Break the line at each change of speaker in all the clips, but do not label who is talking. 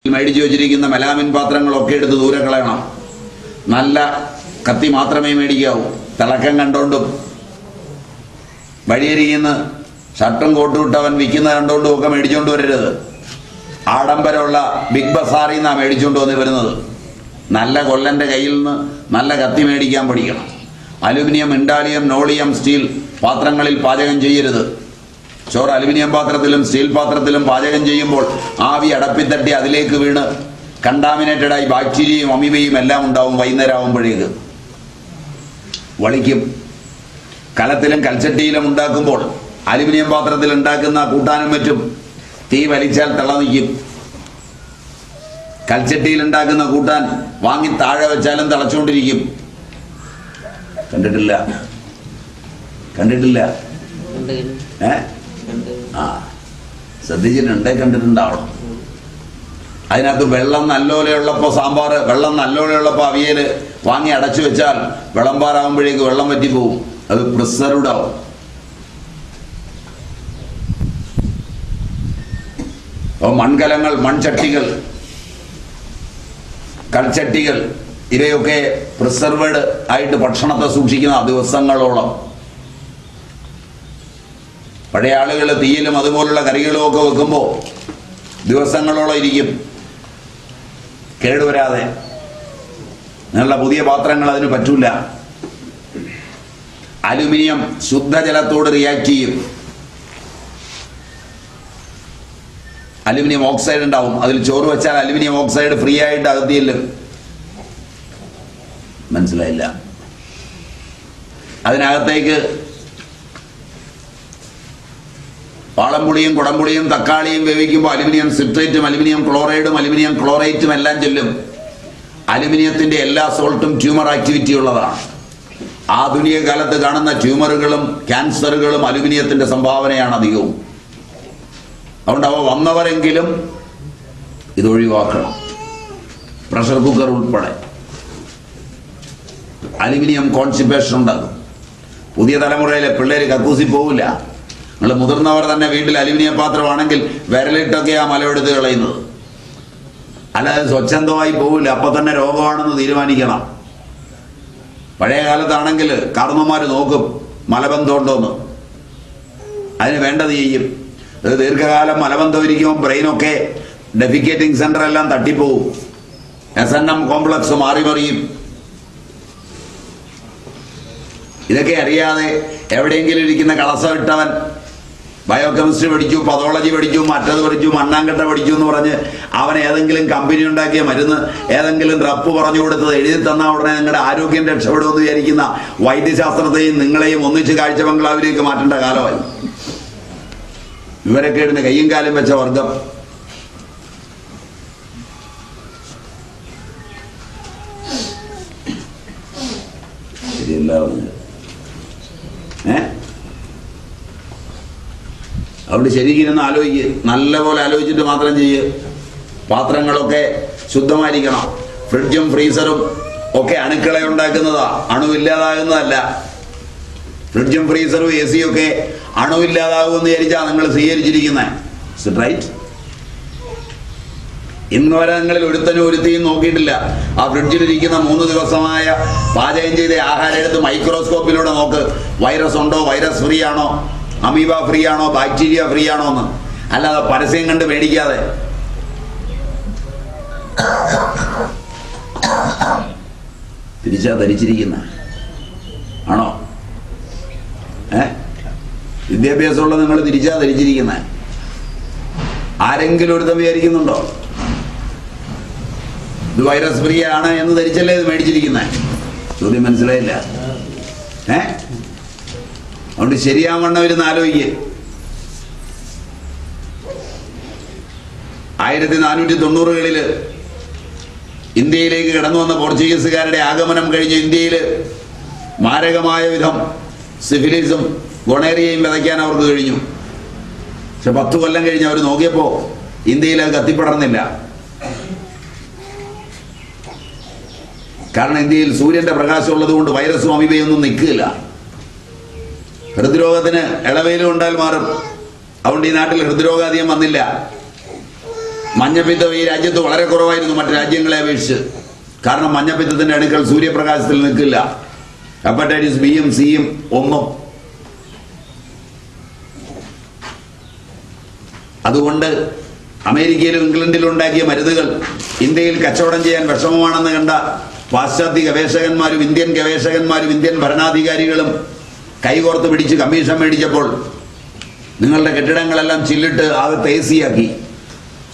മേടിച്ചു വെച്ചിരിക്കുന്ന മെലാമിൻ പാത്രങ്ങളൊക്കെ എടുത്ത് ദൂരെ കളയണം. നല്ല കത്തി മാത്രമേ മേടിക്കാവൂ. തിളക്കം കണ്ടോണ്ടും വഴിയരികിന്ന് ഷർട്ടും കോട്ടും ഇട്ടവൻ വിൽക്കുന്ന കണ്ടോണ്ടും ഒക്കെ മേടിച്ചോണ്ട് വരരുത്. ആഡംബരമുള്ള ബിഗ് ബസാറിൽ നിന്നാണ് മേടിച്ചുകൊണ്ട് വന്ന് വരുന്നത്. നല്ല കൊല്ലൻ്റെ കയ്യിൽ നിന്ന് നല്ല കത്തി മേടിക്കാൻ പഠിക്കണം. അലുമിനിയം, ഇൻഡാലിയം, നോളിയം, സ്റ്റീൽ പാത്രങ്ങളിൽ പാചകം ചെയ്യരുത്. ചോറ് അലുമിനിയം പാത്രത്തിലും സ്റ്റീൽ പാത്രത്തിലും പാചകം ചെയ്യുമ്പോൾ ആവി അടപ്പിത്തട്ടി അതിലേക്ക് വീണ് കണ്ടാമിനേറ്റഡായി ബാക്ടീരിയയും അമീബയും എല്ലാം ഉണ്ടാവും. വൈകുന്നേരം ആകുമ്പോഴേക്ക് വളിക്കും. കലത്തിലും കൽച്ചട്ടിയിലും ഉണ്ടാക്കുമ്പോൾ അലുമിനിയം പാത്രത്തിൽ ഉണ്ടാക്കുന്ന കൂട്ടാനും മറ്റും തീ വലിച്ചാൽ തിളനിക്കും. കൽച്ചട്ടിയിൽ ഉണ്ടാക്കുന്ന കൂട്ടാൻ വാങ്ങി താഴെ വെച്ചാലും തിളച്ചുകൊണ്ടിരിക്കും. കണ്ടിട്ടില്ല? ശ്രദ്ധിച്ചിട്ടുണ്ട്, കണ്ടിട്ടുണ്ടാവണം. അതിനകത്ത് വെള്ളം നല്ലോലെയുള്ളപ്പോൾ സാമ്പാർ, വെള്ളം നല്ലോലെയുള്ളപ്പോൾ അവിയൽ വാങ്ങി അടച്ചു വെച്ചാൽ വിളമ്പാറാകുമ്പോഴേക്ക് വെള്ളം പറ്റിപ്പോവും. അത് പ്രിസർവ്ഡ് ആവും. അപ്പോൾ മൺകലങ്ങൾ, മൺചട്ടികൾ, കൽച്ചട്ടികൾ ഇവയൊക്കെ പ്രിസർവേഡ് ആയിട്ട് ഭക്ഷണത്തെ സൂക്ഷിക്കുന്ന ദിവസങ്ങളോളം. പഴയ ആളുകൾ തീയിലും അതുപോലുള്ള കറികളും ഒക്കെ വെക്കുമ്പോൾ ദിവസങ്ങളോളം ഇരിക്കും കേടുവരാതെ. നിങ്ങളുടെ പുതിയ പാത്രങ്ങൾ അതിന് പറ്റൂല. അലുമിനിയം ശുദ്ധജലത്തോട് റിയാക്ട് ചെയ്യും. അലുമിനിയം ഓക്സൈഡ് ഉണ്ടാവും. അതിൽ ചോറ് വെച്ചാൽ അലുമിനിയം ഓക്സൈഡ് ഫ്രീ ആയിട്ട് അകത്തിയില്ലും. മനസ്സിലായില്ല? അതിനകത്തേക്ക് പാളംപുളിയും കുടംപുളിയും തക്കാളിയും വേവിക്കുമ്പോൾ അലുമിനിയം സിട്രേറ്റും അലുമിനിയം ക്ലോറൈഡും അലുമിനിയം ക്ലോറേറ്റും എല്ലാം ചെല്ലും. അലുമിനിയത്തിന്റെ എല്ലാ സോൾട്ടും ട്യൂമർ ആക്ടിവിറ്റി ഉള്ളതാണ്. ആധുനിക കാലത്ത് കാണുന്ന ട്യൂമറുകളും ക്യാൻസറുകളും അലുമിനിയത്തിന്റെ സംഭാവനയാണ് അധികവും. അതുകൊണ്ട് അവ വന്നവരെങ്കിലും ഇത് ഒഴിവാക്കണം. പ്രഷർ കുക്കർ ഉൾപ്പെടെ അലുമിനിയം കോൺസ്റ്റിപ്പേഷൻ ഉണ്ടാകും. പുതിയ തലമുറയിലെ പിള്ളേര് കക്കൂസി പോവില്ല. നിങ്ങൾ മുതിർന്നവർ തന്നെ വീട്ടിൽ അലുമിനിയം പാത്രമാണെങ്കിൽ വിരലിട്ടൊക്കെ ആ മലമെടുത്ത് കളയുന്നത്. അല്ലാതെ സ്വച്ഛന്തമായി പോവില്ല. അപ്പൊ തന്നെ രോഗമാണെന്ന് തീരുമാനിക്കണം. പഴയ കാലത്താണെങ്കിൽ കാർന്നമാര് നോക്കും മലബന്ധമുണ്ടോന്ന്. അതിന് വേണ്ടത് ചെയ്യും. അത് ദീർഘകാലം മലബന്ധം ഇരിക്കുമ്പോൾ ബ്രെയിനൊക്കെ ഡെഫിക്കേറ്റിംഗ് സെന്റർ എല്ലാം തട്ടിപ്പോവും. SNM കോംപ്ലക്സ് മാറി മറിയും. ഇതൊക്കെ അറിയാതെ എവിടെയെങ്കിലും ഇരിക്കുന്ന കളസം ഇട്ടവൻ ബയോകെമിസ്ട്രി പഠിച്ചു, പതോളജി പഠിച്ചു, മറ്റത് പഠിച്ചു, മണ്ണാങ്കട്ട പഠിച്ചു എന്ന് പറഞ്ഞ് അവൻ ഏതെങ്കിലും കമ്പനി ഉണ്ടാക്കിയ മരുന്ന്, ഏതെങ്കിലും റപ്പ് പറഞ്ഞു കൊടുത്തത് എഴുതി തന്നാൽ ഉടനെ നിങ്ങളുടെ ആരോഗ്യം രക്ഷപ്പെടുമെന്ന് വിചാരിക്കുന്ന വൈദ്യശാസ്ത്രത്തെയും നിങ്ങളെയും ഒന്നിച്ച് കാഴ്ച ബംഗ്ലാവിലേക്ക് മാറ്റേണ്ട കാലമായി. ഇവരൊക്കെ ഇടുന്ന കയ്യും കാലും വെച്ച വർഗം. ശരിയല്ല. അതുകൊണ്ട് ശരിക്കിരുന്ന് ആലോചിക്കുക. നല്ലപോലെ ആലോചിച്ചിട്ട് മാത്രം ചെയ്യുക. പാത്രങ്ങളൊക്കെ ശുദ്ധമായിരിക്കണം. ഫ്രിഡ്ജും ഫ്രീസറും ഒക്കെ അണുക്കളെ ഉണ്ടാക്കുന്നതാ, അണുവില്ലാതാകുന്നതല്ല. ഫ്രിഡ്ജും ഫ്രീസറും AC ഒക്കെ അണുവില്ലാതാകുമെന്ന് വിചാരിച്ചാൽ നിങ്ങൾ സ്വീകരിച്ചിരിക്കുന്നത്. റൈറ്റ്? ഇന്ന് വരെ നിങ്ങളിൽ ഒരുത്തനും ഒരുത്തിയും നോക്കിയിട്ടില്ല. ആ ഫ്രിഡ്ജിലിരിക്കുന്ന 3 ദിവസമായ പാചകം ചെയ്ത ആഹാരം എടുത്ത് മൈക്രോസ്കോപ്പിലൂടെ നോക്ക്. വൈറസ് ഉണ്ടോ, വൈറസ് ഫ്രീ ആണോ, അമീബ ഫ്രീ ആണോ, ബാക്ടീരിയ ഫ്രീ ആണോ എന്ന്. അല്ലാതെ പരസ്യം കണ്ട് മേടിക്കാതെ. തിരിച്ചാ ധരിച്ചിരിക്കുന്ന ആണോ? വിദ്യാഭ്യാസമുള്ള നിങ്ങൾ തിരിച്ചാ ധരിച്ചിരിക്കുന്ന. ആരെങ്കിലും ഒരുത്തം വിചാരിക്കുന്നുണ്ടോ ഇത് വൈറസ് ഫ്രീ ആണ് എന്ന് ധരിച്ചല്ലേ ഇത് മേടിച്ചിരിക്കുന്നത്? ചോദ്യം മനസ്സിലായില്ല? അതുകൊണ്ട് ശരിയാവണ്ണം ഇരുന്ന് ആലോചിക്കുക. 1490കളിൽ ഇന്ത്യയിലേക്ക് കടന്നു വന്ന പോർച്ചുഗീസുകാരുടെ ആഗമനം കഴിഞ്ഞ് ഇന്ത്യയിൽ മാരകമായ വിധം സിഫിലിസും ഗൊണേറിയയും വിതയ്ക്കാൻ അവർക്ക് കഴിഞ്ഞു. പക്ഷെ 10 കൊല്ലം കഴിഞ്ഞ് അവർ നോക്കിയപ്പോൾ ഇന്ത്യയിൽ അത് കത്തിപ്പടർന്നില്ല. കാരണം ഇന്ത്യയിൽ സൂര്യന്റെ പ്രകാശം ഉള്ളത് കൊണ്ട് വൈറസും അമീബയൊന്നും നിൽക്കില്ല. ഹൃദ്രോഗത്തിന് ഇളവേലും ഉണ്ടാൽ മാറും. അതുകൊണ്ട് ഈ നാട്ടിൽ ഹൃദ്രോഗം അധികം വന്നില്ല. മഞ്ഞപ്പിത്തം ഈ രാജ്യത്ത് വളരെ കുറവായിരുന്നു മറ്റു രാജ്യങ്ങളെ അപേക്ഷിച്ച്. കാരണം മഞ്ഞപ്പിത്തത്തിന്റെ അണുക്കൾ സൂര്യപ്രകാശത്തിൽ നിൽക്കില്ല. ഹെപ്പറ്റൈറ്റിസ് ബിയും സിയും ഒന്നും. അതുകൊണ്ട് അമേരിക്കയിലും ഇംഗ്ലണ്ടിലും ഉണ്ടാക്കിയ മരുന്നുകൾ ഇന്ത്യയിൽ കച്ചവടം ചെയ്യാൻ വിഷമമാണെന്ന് കണ്ട പാശ്ചാത്യ ഗവേഷകന്മാരും ഇന്ത്യൻ ഗവേഷകന്മാരും ഇന്ത്യൻ ഭരണാധികാരികളും കൈകോർത്ത് പിടിച്ച് കമ്മീഷൻ മേടിച്ചപ്പോൾ നിങ്ങളുടെ കെട്ടിടങ്ങളെല്ലാം ചില്ലിട്ട് അകത്ത് AC ആക്കി.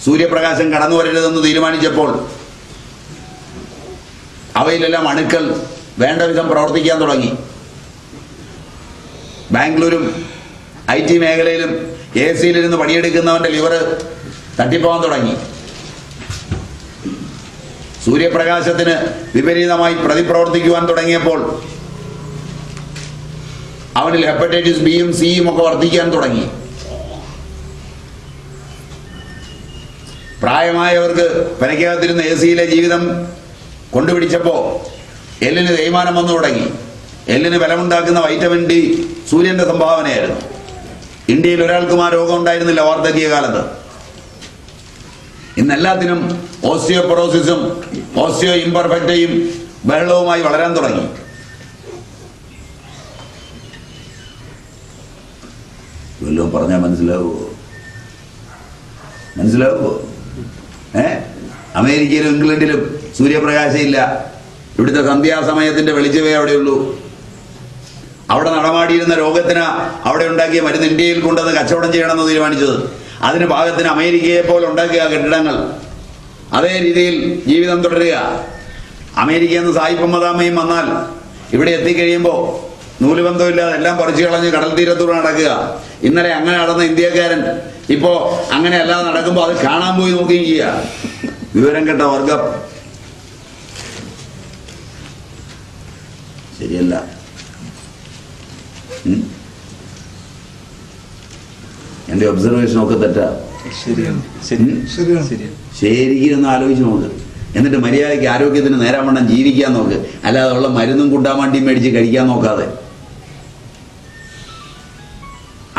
സൂര്യപ്രകാശം കടന്നു വരരുതെന്ന് തീരുമാനിച്ചപ്പോൾ അവയിലെല്ലാം അണുക്കൾ വേണ്ട വിധം പ്രവർത്തിക്കാൻ തുടങ്ങി. ബാംഗ്ലൂരും IT മേഖലയിലും AC-യിലിരുന്ന് പണിയെടുക്കുന്നവന്റെ ലിവർ തട്ടിപ്പോകാൻ തുടങ്ങി. സൂര്യപ്രകാശത്തിന് വിപരീതമായി പ്രതിപ്രവർത്തിക്കുവാൻ തുടങ്ങിയപ്പോൾ അവനിൽ ഹെപ്പറ്റൈറ്റിസ് ബിയും സിയും ഒക്കെ വർദ്ധിക്കാൻ തുടങ്ങി. പ്രായമായവർക്ക് പനയ്ക്കകത്തിരുന്ന് AC-യിലെ ജീവിതം കൊണ്ടുപിടിച്ചപ്പോ എല്ലിന് തേയ്മാനം വന്നു തുടങ്ങി. എല്ലിന് ബലമുണ്ടാക്കുന്ന വൈറ്റമിൻ D സൂര്യന്റെ സംഭാവനയായിരുന്നു. ഇന്ത്യയിൽ ഒരാൾക്കും ആ രോഗം ഉണ്ടായിരുന്നില്ല വാർദ്ധക്യ കാലത്ത്. ഇന്നെല്ലാത്തിനും ഓസ്റ്റിയോപൊറോസിസും ഓസ്റ്റിയോ ഇംപെർഫെക്റ്റയും ബഹളവുമായി വളരാൻ തുടങ്ങി. വല്ലതും പറഞ്ഞാൽ മനസ്സിലാവുമോ? അമേരിക്കയിലും ഇംഗ്ലണ്ടിലും സൂര്യപ്രകാശം ഇല്ല. ഇവിടുത്തെ സന്ധ്യാസമയത്തിന്റെ വെളിച്ചമേ അവിടെയുള്ളൂ. അവിടെ നടമാടിയിരുന്ന രോഗത്തിന് അവിടെ ഉണ്ടാക്കിയ മരുന്ന് ഇന്ത്യയിൽ കൊണ്ടുവന്ന് കച്ചവടം ചെയ്യണമെന്ന് തീരുമാനിച്ചത്. അതിന് പാകത്തിന് അമേരിക്കയെ പോലെ ഉണ്ടാക്കുക കെട്ടിടങ്ങൾ, അതേ രീതിയിൽ ജീവിതം തുടരുക. അമേരിക്കയിൽ നിന്ന് സായിപ്പും മദാമയും വന്നാൽ ഇവിടെ എത്തിക്കഴിയുമ്പോൾ നൂലുബന്ധമില്ലാതെ എല്ലാം പറിച്ചു കളഞ്ഞ് കടൽ തീരത്തൂടെ നടക്കുക. ഇന്നലെ അങ്ങനെ നടന്ന ഇന്ത്യക്കാരൻ ഇപ്പോ അങ്ങനെ അല്ലാതെ നടക്കുമ്പോൾ അത് കാണാൻ പോയി നോക്കുകയും ചെയ്യുക. വിവരം കെട്ട വർഗം. ശരിയല്ല. എന്റെ ഒബ്സർവേഷൻ ഒക്കെ തെറ്റാ? ശരിക്കും ഒന്ന് ആലോചിച്ച് നോക്ക്. എന്നിട്ട് മര്യാദയ്ക്ക് ആരോഗ്യത്തിന് നേരാവണ്ണം ജീവിക്കാൻ നോക്ക്. അല്ലാതെ ഉള്ള മരുന്നും കുണ്ടാമണ്ടിയും മേടിച്ച് കഴിക്കാൻ നോക്കാതെ.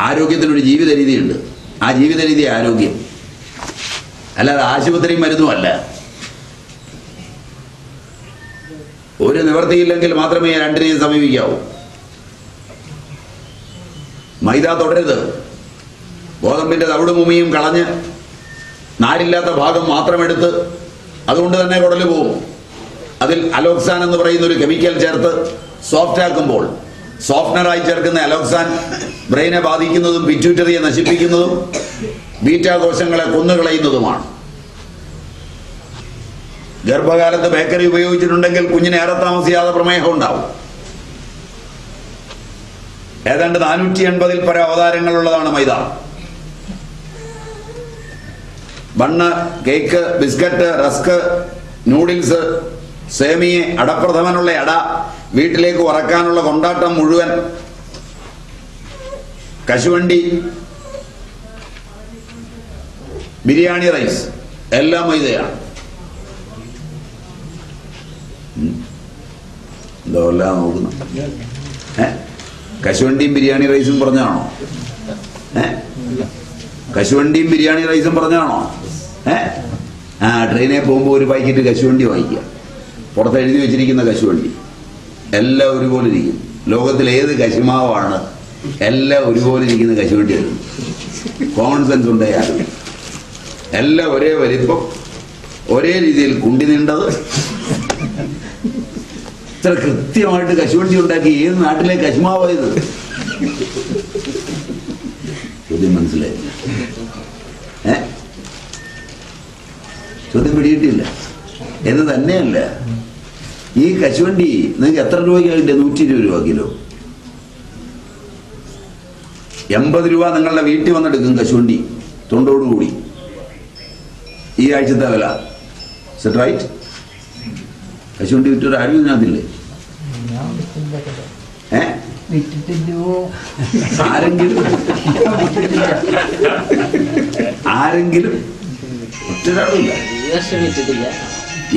ആരോഗ്യത്തിനൊരു ജീവിത രീതിയുണ്ട്. ആ ജീവിത രീതി ആരോഗ്യം, അല്ലാതെ ആശുപത്രിയും മരുന്നുമല്ല. ഒരു നിവൃത്തിയില്ലെങ്കിൽ മാത്രമേ രണ്ടിനെയും സമീപിക്കാവൂ. മൈദ തുടരുത്. ഗോതമ്പിന്റെ തവിടുമുമിയും കളഞ്ഞ് നാരില്ലാത്ത ഭാഗം മാത്രം എടുത്ത് അതുകൊണ്ട് തന്നെ കുടല് പോവും. അതിൽ അലോക്സാൻ എന്ന് പറയുന്ന ഒരു കെമിക്കൽ ചേർത്ത് സോഫ്റ്റ് ആക്കുമ്പോൾ സോഫ്റ്റ്നറായി ചേർക്കുന്ന അലോക്സാൻ ബ്രെയിനെ ബാധിക്കുന്നതും പിറ്റ്യൂട്ടറിയെ നശിപ്പിക്കുന്നതും ബീറ്റാ കോശങ്ങളെ കൊന്നുകളയുന്നതുമാണ്. ഗർഭകാലത്ത് ബേക്കറി ഉപയോഗിച്ചിട്ടുണ്ടെങ്കിൽ കുഞ്ഞിന് ഏറെ താമസിയാതെ പ്രമേഹം ഉണ്ടാവും. ഏതാണ്ട് 480-ൽ പര അവതാരങ്ങളുള്ളതാണ് maida. Bun, cake, biscuit, rusk, noodles, സേമിയെ, അടപ്രഥമനുള്ള അട, വീട്ടിലേക്ക് വറക്കാനുള്ള കൊണ്ടാട്ടം മുഴുവൻ, കശുവണ്ടി, ബിരിയാണി റൈസ് എല്ലാം മൈദയാണ്. എന്തോ എല്ലാം നോക്കുന്നു. കശുവണ്ടിയും ബിരിയാണി റൈസും പറഞ്ഞാണോ? കശുവണ്ടിയും ബിരിയാണി റൈസും പറഞ്ഞാണോ? ട്രെയിനിൽ പോകുമ്പോൾ ഒരു പാക്കറ്റ് കശുവണ്ടി വാങ്ങിക്കുക. പുറത്ത് എഴുതി വെച്ചിരിക്കുന്ന കശുവണ്ടി എല്ലാം ഒരുപോലെ ഇരിക്കും. ലോകത്തിൽ ഏത് കശുമാവാണ് എല്ലാം ഒരുപോലെ ഇരിക്കുന്ന കശുവണ്ടി വരുന്നു. കോമൺ സെൻസ് ഉണ്ടായാലും എല്ലാം ഒരേ വലിപ്പം, ഒരേ രീതിയിൽ കുണ്ടി നീണ്ടത്. ഇത്ര കൃത്യമായിട്ട് കശുവണ്ടി ഉണ്ടാക്കി ഏത് നാട്ടിലെ കശുമാവായത്? ചോദ്യം മനസ്സിലായില്ല. ചോദ്യം പിടികിട്ടില്ല എന്ന് തന്നെയല്ല. ഈ കശുവണ്ടി നിങ്ങൾക്ക് എത്ര രൂപയ്ക്കാകില്ലേ? 120 രൂപ കിലോ. 80 രൂപ നിങ്ങളുടെ വീട്ടിൽ വന്നെടുക്കും കശുവണ്ടി തൊണ്ടോടുകൂടി. ഈ ആഴ്ചത്തെ വില സെറ്റ് റൈറ്റ്. കശുവണ്ടി വിറ്റൊരു ആരും ഇതിനകത്തില്ലേ? ആരെങ്കിലും ഒറ്റൊരാളില്ല.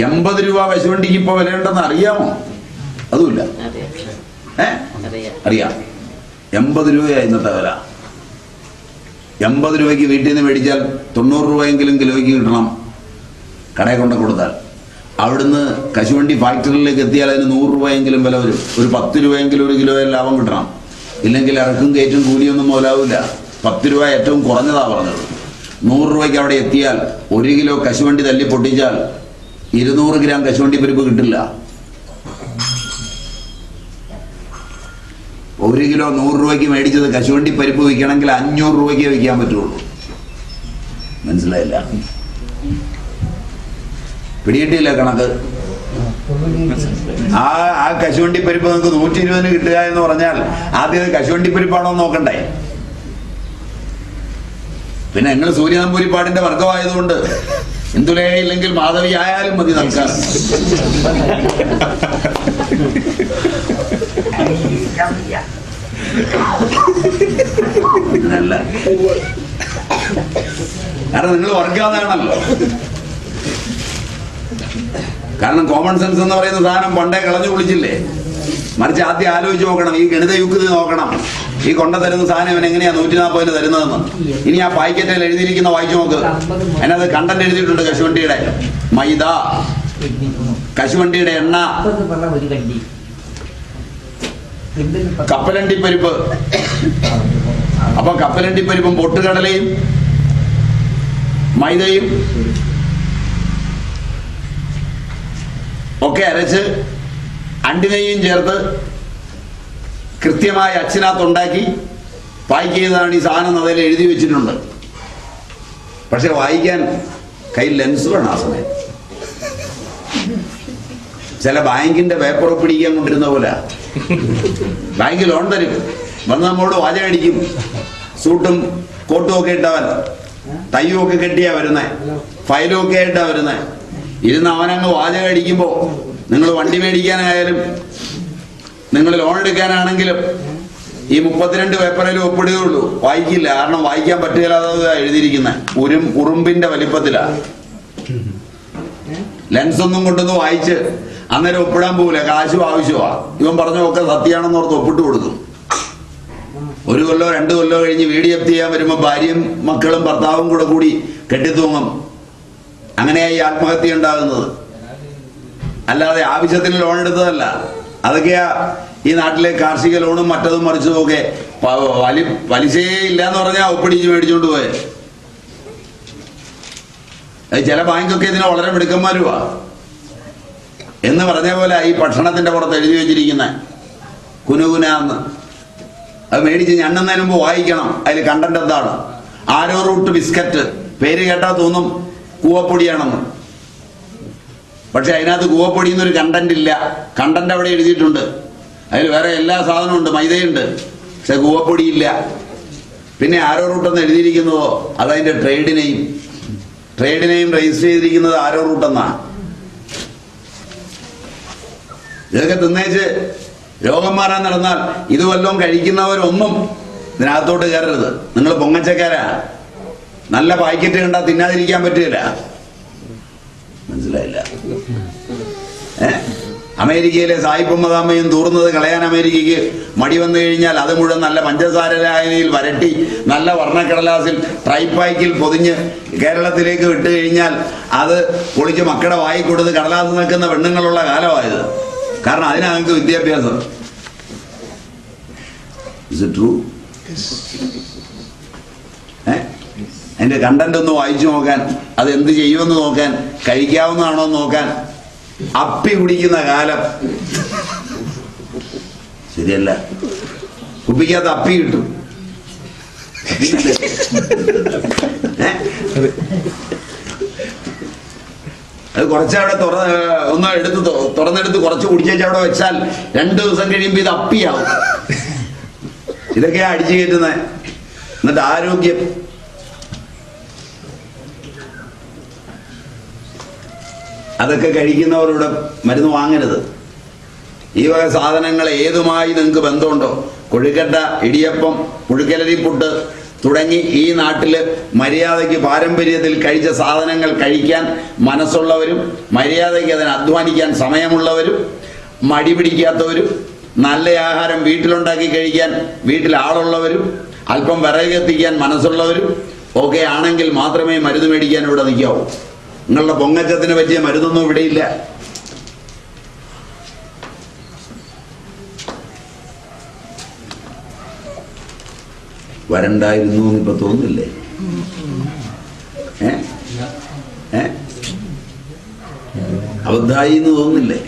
80 രൂപ കശുവണ്ടിക്ക് ഇപ്പൊ വിലയുണ്ടെന്ന് അറിയാമോ? അതുമില്ല. അറിയാം. 80 രൂപയായി ഇന്നത്തെ വില. 80 രൂപയ്ക്ക് വീട്ടിൽ നിന്ന് മേടിച്ചാൽ 90 രൂപയെങ്കിലും കിലോയ്ക്ക് കിട്ടണം കടയിൽ കൊണ്ട് കൊടുത്താൽ. അവിടുന്ന് കശുവണ്ടി ഫാക്ടറിയിലേക്ക് എത്തിയാൽ അതിന് 100 രൂപയെങ്കിലും വില വരും. ഒരു 10 രൂപയെങ്കിലും ഒരു കിലോ ലാഭം കിട്ടണം. ഇല്ലെങ്കിൽ ഇറക്കും കയറ്റും കൂലിയൊന്നും മുതലാവില്ല. 10 രൂപ ഏറ്റവും കുറഞ്ഞതാ പറഞ്ഞത്. 100 രൂപയ്ക്ക് അവിടെ എത്തിയാൽ 1 കിലോ കശുവണ്ടി തല്ലി പൊട്ടിച്ചാൽ 200 ഗ്രാം കശുവണ്ടി പരിപ്പ് കിട്ടില്ല. 1 കിലോ 100 രൂപയ്ക്ക് മേടിച്ചത് കശുവണ്ടി പരിപ്പ് വിൽക്കണമെങ്കിൽ 500 രൂപയ്ക്ക് വിൽക്കാൻ പറ്റുള്ളൂ. മനസ്സിലായില്ല? പിടികിട്ടിയില്ല കണക്ക്. ആ കശുവണ്ടി പരിപ്പ് നിങ്ങൾക്ക് 120 കിട്ടുക എന്ന് പറഞ്ഞാൽ ആദ്യം കശുവണ്ടി പരിപ്പാണോ നോക്കണ്ടേ? പിന്നെ നിങ്ങൾ സൂര്യനമ്പൂരിപ്പാടിന്റെ വർഗമായതുകൊണ്ട് ഇന്ദുലേ ഇല്ലെങ്കിൽ മാധവി ആയാലും മതി നൽകാൻ. അല്ല, കാരണം നിങ്ങൾ വർഗാതാണല്ലോ. കാരണം കോമൺ സെൻസ് എന്ന് പറയുന്ന സാധനം പണ്ടേ കളഞ്ഞു കുളിച്ചില്ലേ. മറിച്ച് ആദ്യം ആലോചിച്ച് നോക്കണം, ഈ ഗണിത യുക്തി നോക്കണം. ഈ കൊണ്ട തരുന്ന സാധനം ഇവൻ എങ്ങനെയാ 140 തരുന്നതെന്ന്. ഇനി ആ പാക്കറ്റിൽ എഴുതിയിരിക്കുന്ന വായിച്ചു നോക്ക്. അതിനകത്ത് കണ്ടന്റ് എഴുതിയിട്ടുണ്ട്. കശുവണ്ടിയുടെ മൈദ, കശുവണ്ടിയുടെ എണ്ണ, കപ്പലണ്ടി പരിപ്പ്. അപ്പൊ കപ്പലണ്ടി പരിപ്പും പൊട്ടുകടലയും മൈദയും ഒക്കെ അരച്ച് അണ്ടിനെയും ചേർത്ത് കൃത്യമായി അച്ചിനകത്തുണ്ടാക്കി പാക്ക് ചെയ്തതാണ് ഈ സാധനം. അതിൽ എഴുതി വെച്ചിട്ടുണ്ട്. പക്ഷെ വായിക്കാൻ കയ്യിൽ ലെൻസ് വേണം ആ സമയം. ചില ബാങ്കിന്റെ പേപ്പർ പിടിക്കാൻ കൊണ്ടിരുന്ന പോലെ ബാങ്ക് ലോൺ തരും, വന്ന് നമ്മോട് വാചകം അടിക്കും. സൂട്ടും കോട്ടും ഒക്കെ ഇട്ടവൻ, തയ്യും ഒക്കെ കെട്ടിയാ വരുന്നേ, ഫയലും ഒക്കെ ആയിട്ടാ വരുന്നേ. ഇരുന്ന് അവനങ്ങ് വാചകം അടിക്കുമ്പോ നിങ്ങൾ വണ്ടി മേടിക്കാനായാലും നിങ്ങൾ ലോൺ എടുക്കാനാണെങ്കിലും ഈ 32 പേപ്പറിലും ഒപ്പിടുകയുള്ളൂ. വായിക്കില്ല. കാരണം വായിക്കാൻ പറ്റുകയില്ലാതെ എഴുതിയിരിക്കുന്നത് ഉറുമ്പിന്റെ വലിപ്പത്തിലാ. ലെൻസ് ഒന്നും കൊണ്ടൊന്ന് വായിച്ച് അന്നേരം ഒപ്പിടാൻ പോകില്ല. കാശും ആവശ്യമാ. ഇവൻ പറഞ്ഞൊക്കെ സത്യമാണെന്ന് ഓർത്ത് ഒപ്പിട്ട് കൊടുക്കും. 1 കൊല്ലോ 2 കൊല്ലോ കഴിഞ്ഞ് വീട് ജപ്തി ചെയ്യാൻ വരുമ്പോൾ ഭാര്യയും മക്കളും ഭർത്താവും കൂടി കെട്ടിത്തൂങ്ങും. അങ്ങനെയായി ആത്മഹത്യ ഉണ്ടാകുന്നത്. അല്ലാതെ ആവശ്യത്തിന് ലോൺ എടുത്തതല്ല. അതൊക്കെയാ ഈ നാട്ടിലെ കാർഷിക ലോണും മറ്റതും മറിച്ചതും ഒക്കെ. പലിശയേ ഇല്ലാന്ന് പറഞ്ഞാൽ ഒപ്പിടിച്ച് മേടിച്ചോണ്ട് പോയെ. ചില ബാങ്കൊക്കെ ഇതിന് വളരെ മിടുക്കന്മാരുവാ. എന്ന് പറഞ്ഞ പോലെ ഈ ഭക്ഷണത്തിന്റെ പുറത്ത് എഴുതി വെച്ചിരിക്കുന്ന കുനുകുനാന്ന് അത് മേടിച്ച് ഞണ്ണുന്നതിന് മുമ്പ് വായിക്കണം. അതിൽ കണ്ടന്റ് എന്താണ്? ആരോ റൂട്ട് ബിസ്ക്കറ്റ്. പേര് കേട്ടാൽ തോന്നും കൂവപ്പൊടിയാണെന്ന്. പക്ഷെ അതിനകത്ത് കൂവപ്പൊടി എന്നൊരു കണ്ടന്റ് ഇല്ല. കണ്ടന്റ് അവിടെ എഴുതിയിട്ടുണ്ട്. അതിൽ വേറെ എല്ലാ സാധനവും ഉണ്ട്. മൈദയുണ്ട്, പക്ഷെ കൂവപ്പൊടി ഇല്ല. പിന്നെ ആരോ റൂട്ടെന്ന് എഴുതിയിരിക്കുന്നതോ അതതിന്റെ ട്രേഡിനെയും രജിസ്റ്റർ ചെയ്തിരിക്കുന്നത് ആരോ റൂട്ടെന്നാ. ഇതൊക്കെ തിന്നേച്ച് രോഗം മാറാൻ നടന്നാൽ ഇത് വല്ലതും കഴിക്കുന്നവരൊന്നും ഇതിനകത്തോട്ട് കയറരുത്. നിങ്ങൾ പൊങ്ങച്ചക്കാരാ. നല്ല പാക്കറ്റ് കണ്ടാൽ തിന്നാതിരിക്കാൻ പറ്റില്ല. മനസ്സിലായില്ല? അമേരിക്കയിലെ സായിപ്പും മദാമ്മയും തൂർന്നത് കളയാൻ അമേരിക്കയ്ക്ക് മടി വന്നു കഴിഞ്ഞാൽ അത് മുഴുവൻ നല്ല പഞ്ചസാര ലായനിയിൽ വരട്ടി നല്ല വർണ്ണക്കടലാസിൽ ട്രൈപ്പാക്കിൽ പൊതിഞ്ഞ് കേരളത്തിലേക്ക് വിട്ടു കഴിഞ്ഞാൽ അത് പൊളിച്ച് മക്കളുടെ വായി കൊടുത്ത് കടലാസ് നിൽക്കുന്ന പെണ്ണുങ്ങളുള്ള കാലമായത്. കാരണം അതിനകത്ത് വിദ്യാഭ്യാസം. Is it true? അതിന്റെ കണ്ടന്റ് ഒന്ന് വായിച്ചു നോക്കാൻ, അത് എന്ത് ചെയ്യുമെന്ന് നോക്കാൻ, കഴിക്കാവുന്നതാണോ എന്ന് നോക്കാൻ അപ്പി കുടിക്കുന്ന കാലം ശരിയല്ല. കുപ്പിക്കകത്ത് അപ്പി കിട്ടും. അത് കുറച്ചവിടെ ഒന്ന് തുറന്നെടുത്ത് കുറച്ച് കുടിച്ചേച്ച് അവിടെ വെച്ചാൽ 2 ദിവസം കഴിയുമ്പോൾ ഇത് അപ്പിയാവും. ഇതൊക്കെയാ അടിച്ചു കയറ്റുന്നത്. എന്നിട്ട് ആരോഗ്യം. അതൊക്കെ കഴിക്കുന്നവരുടെ മരുന്ന് വാങ്ങരുത്. ഈ വക സാധനങ്ങൾ ഏതുമായി നിങ്ങൾക്ക് ബന്ധമുണ്ടോ? കൊഴുക്കട്ട, ഇടിയപ്പം, പുഴുക്കലരിപ്പുട്ട് തുടങ്ങി ഈ നാട്ടിൽ മര്യാദയ്ക്ക് പാരമ്പര്യത്തിൽ കഴിച്ച സാധനങ്ങൾ കഴിക്കാൻ മനസ്സുള്ളവരും മര്യാദയ്ക്ക് അതിന് അധ്വാനിക്കാൻ സമയമുള്ളവരും മടി പിടിക്കാത്തവരും നല്ല ആഹാരം വീട്ടിലുണ്ടാക്കി കഴിക്കാൻ വീട്ടിൽ ആളുള്ളവരും അല്പം വിറക് എത്തിക്കാൻ മനസ്സുള്ളവരും ഒക്കെ ആണെങ്കിൽ മാത്രമേ മരുന്ന് മേടിക്കാൻ ഇവിടെ നിൽക്കാവൂ. നിങ്ങളുടെ പൊങ്ങച്ചത്തിന് പറ്റിയ മരുന്നൊന്നും ഇവിടെയില്ല. വരണ്ടായിരുന്നു ഇപ്പൊ തോന്നില്ലേ? അബദ്ധായി എന്ന് തോന്നില്ലേ?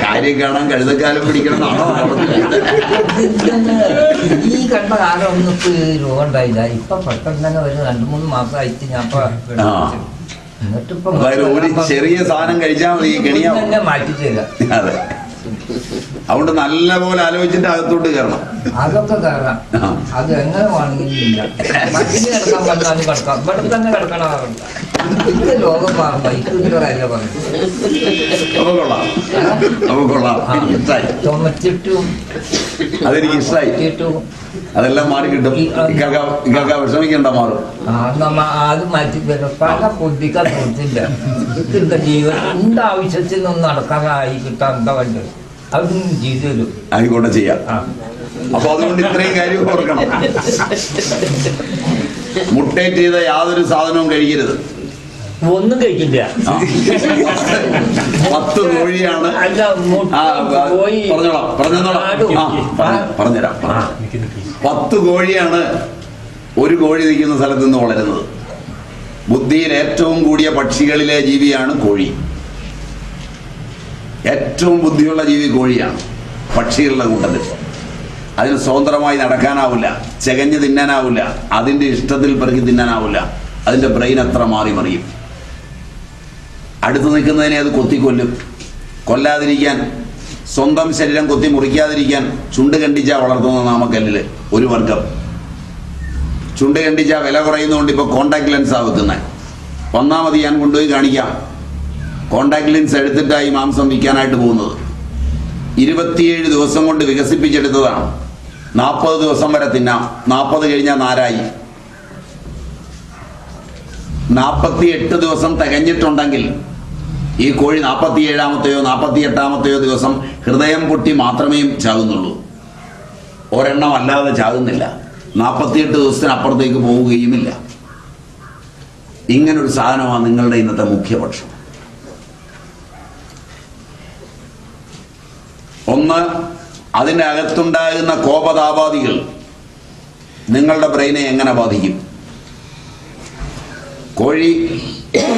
കാര്യം കാണാൻ കഴുതക്കാലം പിടിക്കണമെന്നാണോ?
ഈ കണ്ട കാലം ഒന്നും ഇപ്പൊ രോഗം ഉണ്ടായില്ല. ഇപ്പൊ പെട്ടെന്ന് ഒരു 2-3 മാസമായിട്ട് ഞാൻ എന്നിട്ടിപ്പോ
ഒരു ചെറിയ സാധനം കഴിച്ചാൽ മതി കെണിയാ
മാറ്റിച്ചില്ല.
അതെ, അതുകൊണ്ട് നല്ല പോലെ ആലോചിച്ചിട്ട് അകത്തോട്ട് കയറണം.
അതൊക്കെ കയറാം. അത് എങ്ങനെ വേണമെങ്കിലും ഇല്ല. മറ്റിന് കിടക്കാൻ പറഞ്ഞാലും കിടക്കാം. ഇവിടെ തന്നെ കിടക്കണം. ഇത് ലോകം മാറുമ്പോ ഇതിന്റെ കാര്യം പറഞ്ഞു ചുമച്ചിട്ടും
അതെനിക്ക് ഇഷ്ടമായി. അതെല്ലാം മാറി കിട്ടും. വിഷമിക്കണ്ട, മാറും.
അത് മാറ്റി പല ബുദ്ധിക്കാൻ തോന്നില്ല. ഇതിന്റെ ജീവൻ എന്റെ ആവശ്യത്തിനൊന്നും നടക്കാനായി കിട്ടാൻ എന്താ വേണ്ടത്? അതൊന്നും ചെയ്തു തരും.
ആയിക്കോട്ടെ, ചെയ്യാം. അപ്പൊ അതുകൊണ്ട് ഇത്രയും കാര്യം ഓർക്കണം. മുട്ടേറ്റ് ചെയ്ത യാതൊരു സാധനവും കഴിക്കരുത്.
ഒന്നും കഴിക്കില്ല.
10 കോഴിയാണ്. പറഞ്ഞുതരാം. 10 കോഴിയാണ് ഒരു കോഴി നിൽക്കുന്ന സ്ഥലത്ത് നിന്ന് വളരുന്നത്. ബുദ്ധിയിൽ ഏറ്റവും കൂടിയ പക്ഷികളിലെ ജീവിയാണ് കോഴി. ഏറ്റവും ബുദ്ധിയുള്ള ജീവി കോഴിയാണ് പക്ഷികളുടെ കൂട്ടത്തിൽ. അതിന് സ്വതന്ത്രമായി നടക്കാനാവില്ല, ചെകഞ്ഞ് തിന്നാനാവില്ല, അതിൻ്റെ ഇഷ്ടത്തിൽ പെറുക്കി തിന്നാനാവില്ല. അതിൻ്റെ ബ്രെയിൻ അത്ര മാറി മറിയും. അടുത്ത് നിൽക്കുന്നതിനെ അത് കൊത്തിക്കൊല്ലും. കൊല്ലാതിരിക്കാൻ, സ്വന്തം ശരീരം കൊത്തി മുറിക്കാതിരിക്കാൻ ചുണ്ട് കണ്ടിച്ചാ വളർത്തുന്ന നാമക്കല്ലില് ഒരു വർഗം. ചുണ്ട് കണ്ടിച്ചാ വില കുറയുന്നതുകൊണ്ട് ഇപ്പോൾ കോണ്ടാക്ട് ലെൻസാണ് വെക്കുന്നത്. വന്നാൽ മതി, ഞാൻ കൊണ്ടുപോയി കാണിക്കാം. കോണ്ടാക്ട് ലെൻസ് എടുത്തിട്ടായി മാംസം വിൽക്കാനായിട്ട് പോകുന്നത്. 27 ദിവസം കൊണ്ട് വികസിപ്പിച്ചെടുത്തതാണ്. 40 ദിവസം വരെ തിന്നാം. 40 കഴിഞ്ഞാൽ നാരായി. 48 ദിവസം തികഞ്ഞിട്ടുണ്ടെങ്കിൽ ഈ കോഴി 47-ാമത്തെയോ 48-ാമത്തെയോ ദിവസം ഹൃദയം പൊട്ടി മാത്രമേ ചാകുന്നുള്ളൂ. ഒരെണ്ണം അല്ലാതെ ചാകുന്നില്ല. 48 ദിവസത്തിനപ്പുറത്തേക്ക് പോവുകയുമില്ല. ഇങ്ങനൊരു സാധനമാണ് നിങ്ങളുടെ ഇന്നത്തെ മുഖ്യപക്ഷം. ഒന്ന്, അതിൻ്റെ അകത്തുണ്ടാകുന്ന കോപതാപാദികൾ നിങ്ങളുടെ ബ്രെയിനെ എങ്ങനെ ബാധിക്കും? കോഴി,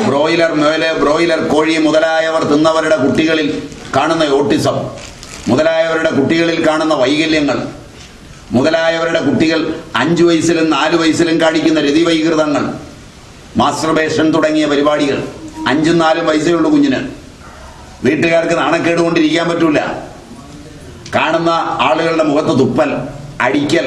ബ്രോയിലർ മുയല്, ബ്രോയിലർ കോഴി മുതലായവർ തിന്നവരുടെ കുട്ടികളിൽ കാണുന്ന ഓട്ടിസം, മുതലായവരുടെ കുട്ടികളിൽ കാണുന്ന വൈകല്യങ്ങൾ, മുതലായവരുടെ കുട്ടികൾ 5 വയസ്സിലും 4 വയസ്സിലും കാണിക്കുന്ന രതിവൈകൃതങ്ങൾ, മാസ്റ്റർബേഷൻ തുടങ്ങിയ പരിപാടികൾ 5ഉം 4ഉം വയസ്സേ ഉള്ളൂ കുഞ്ഞിന്. വീട്ടുകാർക്ക് നാണക്കേട് കൊണ്ടിരിക്കാൻ പറ്റൂല. കാണുന്ന ആളുകളുടെ മുഖത്ത് തുപ്പൽ, അടിക്കൽ,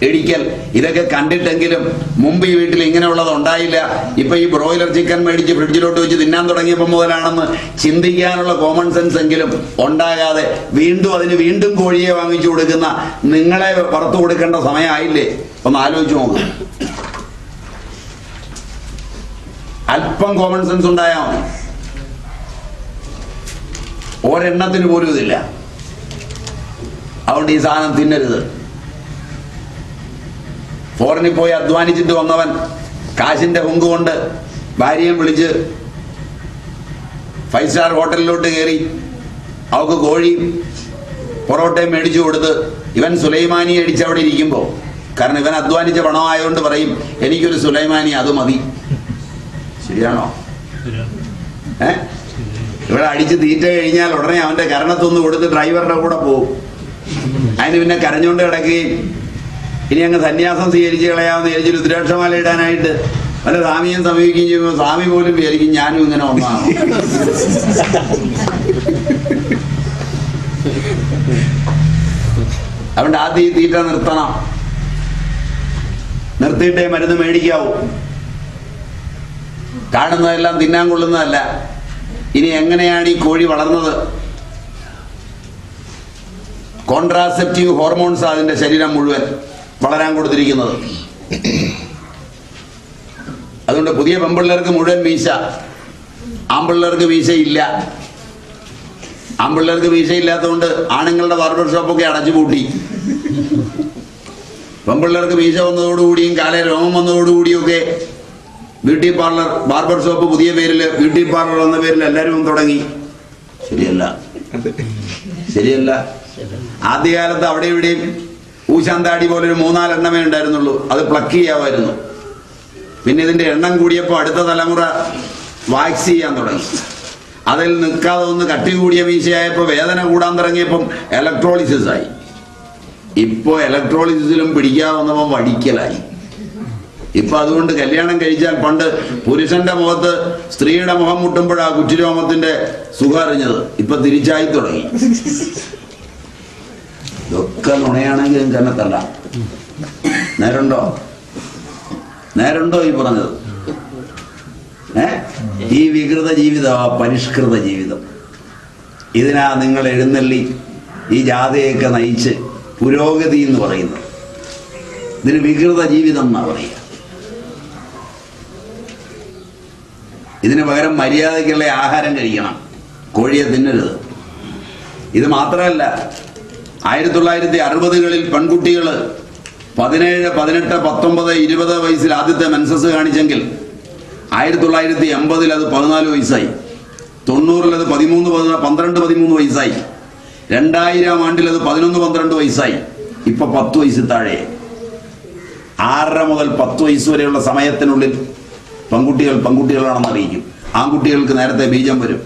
ഇടിക്കൽ, ഇതൊക്കെ കണ്ടിട്ടെങ്കിലും മുമ്പ് ഈ വീട്ടിൽ ഇങ്ങനെയുള്ളത് ഉണ്ടായില്ല. ഇപ്പൊ ഈ ബ്രോയിലർ ചിക്കൻ മേടിച്ച് ഫ്രിഡ്ജിലോട്ട് വെച്ച് തിന്നാൻ തുടങ്ങിയപ്പോൾ മുതലാണെന്ന് ചിന്തിക്കാനുള്ള കോമൺ സെൻസ് എങ്കിലും ഉണ്ടാകാതെ വീണ്ടും കോഴിയെ വാങ്ങിച്ചു കൊടുക്കുന്ന നിങ്ങളെ വറുത്തു കൊടുക്കേണ്ട സമയമായില്ലേ? ഒന്ന് ആലോചിച്ച് നോക്ക്. അല്പം കോമൺ സെൻസ് ഉണ്ടായാൽ മതി. ഒരെണ്ണത്തിന് പോലും ഇതില്ല. അതുകൊണ്ട് ഈ സാധനം തിന്നരുത്. ഫോറിനിൽ പോയി അധ്വാനിച്ചിട്ട് വന്നവൻ കാശിന്റെ ഹുങ്ക് കൊണ്ട് ഭാര്യയും വിളിച്ച് 5 സ്റ്റാർ ഹോട്ടലിലോട്ട് കയറി അവൾക്ക് കോഴിയും പൊറോട്ടയും മേടിച്ചു കൊടുത്ത് ഇവൻ സുലൈമാനി അടിച്ച് അവിടെ ഇരിക്കുമ്പോൾ, കാരണം ഇവൻ അധ്വാനിച്ച പണമായതുകൊണ്ട് പറയും എനിക്കൊരു സുലൈമാനി അത് മതി. ശരിയാണോ? ഇവിടെ അടിച്ച് തീറ്റ കഴിഞ്ഞാൽ ഉടനെ അവന്റെ കരണത്തൊന്ന് കൊടുത്ത് ഡ്രൈവറുടെ കൂടെ പോകും. അതിന് പിന്നെ കരഞ്ഞുകൊണ്ട് കിടക്കുകയും ഇനി അങ്ങ് സന്യാസം സ്വീകരിച്ച് കളയാമെന്ന് വിചാരിച്ച് രുദ്രാക്ഷമാല ഇടാനായിട്ട് പല സ്വാമിയും സമീപിക്കുകയും ചെയ്യുമ്പോൾ സ്വാമി പോലും വിചാരിക്കും ഞാനും ഇങ്ങനെ ഒന്നാണ്. അതുകൊണ്ട് ആദ്യം ഈ തീറ്റ നിർത്തണം. നിർത്തിയിട്ടേ മരുന്ന് മേടിക്കാവൂ. കാണുന്നതെല്ലാം തിന്നാൻ കൊള്ളുന്നതല്ല. ഇനി എങ്ങനെയാണ് ഈ കോഴി വളർന്നത്? കോൺട്രാസെപ്റ്റീവ് ഹോർമോൺസ് അതിൻ്റെ ശരീരം മുഴുവൻ വളരാൻ കൊടുത്തിരിക്കുന്നത്. അതുകൊണ്ട് പുതിയ പെൺപിള്ളേർക്ക് മുഴുവൻ വീശ, ആൺപിള്ളേർക്ക് വീശയില്ല. ആൺപിള്ളേർക്ക് മീശയില്ലാത്തതുകൊണ്ട് ആണുങ്ങളുടെ ബാർബർ ഷോപ്പൊക്കെ അടച്ചു പൂട്ടി. പെൺപിള്ളേർക്ക് മീശ വന്നതോടുകൂടിയും കാലേ രോമം വന്നതോടുകൂടിയൊക്കെ ബ്യൂട്ടി പാർലർ, ബാർബർ ഷോപ്പ് പുതിയ പേരിൽ ബ്യൂട്ടി പാർലർ എന്ന പേരിൽ എല്ലാവരും തുടങ്ങി. ശരിയല്ല, ശരിയല്ല. ആദ്യകാലത്ത് അവിടെ ഇവിടെയും ഊശാന്താടി പോലൊരു 3-4 എണ്ണമേ ഉണ്ടായിരുന്നുള്ളൂ. അത് പ്ലക്ക് ചെയ്യാമായിരുന്നു. പിന്നെ ഇതിന്റെ എണ്ണം കൂടിയപ്പോൾ അടുത്ത തലമുറ വാക്സ് ചെയ്യാൻ തുടങ്ങി. അതിൽ നിൽക്കാതെ ഒന്ന് കട്ടി കൂടിയ മീശയായപ്പോൾ വേദന കൂടാൻ തുടങ്ങിയപ്പം ഇലക്ട്രോളിസിസ് ആയി. ഇപ്പോൾ ഇലക്ട്രോളിസിസിലും പിടിക്കാതെ വന്നപ്പോൾ വടിക്കലായി. ഇപ്പൊ അതുകൊണ്ട് കല്യാണം കഴിച്ചാൽ പണ്ട് പുരുഷന്റെ മുഖത്ത് സ്ത്രീയുടെ മുഖം മുട്ടുമ്പോഴാണ് കുറ്റിരോമത്തിന്റെ സുഖം അറിഞ്ഞത്. ഇപ്പൊ തിരിച്ചായി തുടങ്ങി. ഇതൊക്കെ നുണയാണെങ്കിൽ തന്നെ തല്ല. നേരുണ്ടോ? നേരുണ്ടോ ഈ പറഞ്ഞത്? ഈ വികൃത ജീവിതം, പരിഷ്കൃത ജീവിതം, ഇതിനാ നിങ്ങൾ എഴുന്നള്ളി ഈ ജാഥയൊക്കെ നയിച്ച് പുരോഗതി എന്ന് പറയുന്നത്. ഇതിന് വികൃത ജീവിതം എന്നാ പറയുക. ഇതിന് പകരം മര്യാദയ്ക്കുള്ള ആഹാരം കഴിക്കണം, കോഴിയെ തിന്നരുത്. ഇത് മാത്രമല്ല, 1960കളിൽ പെൺകുട്ടികൾ 17, 18, 19, 20 വയസ്സിൽ ആദ്യത്തെ മെൻസസ് കാണിച്ചെങ്കിൽ 1980 അത് 14 വയസ്സായി. 90 അത് 12, 13 വയസ്സായി. 2000 ആണ്ടിൽ അത് 11, 12 വയസ്സായി. ഇപ്പൊ 10 വയസ്സിൽ താഴെ. 6 മുതൽ 10 വയസ്സ് വരെയുള്ള സമയത്തിനുള്ളിൽ പെൺകുട്ടികളാണെന്ന് അറിയിക്കും. ആൺകുട്ടികൾക്ക് നേരത്തെ ബീജം വരും.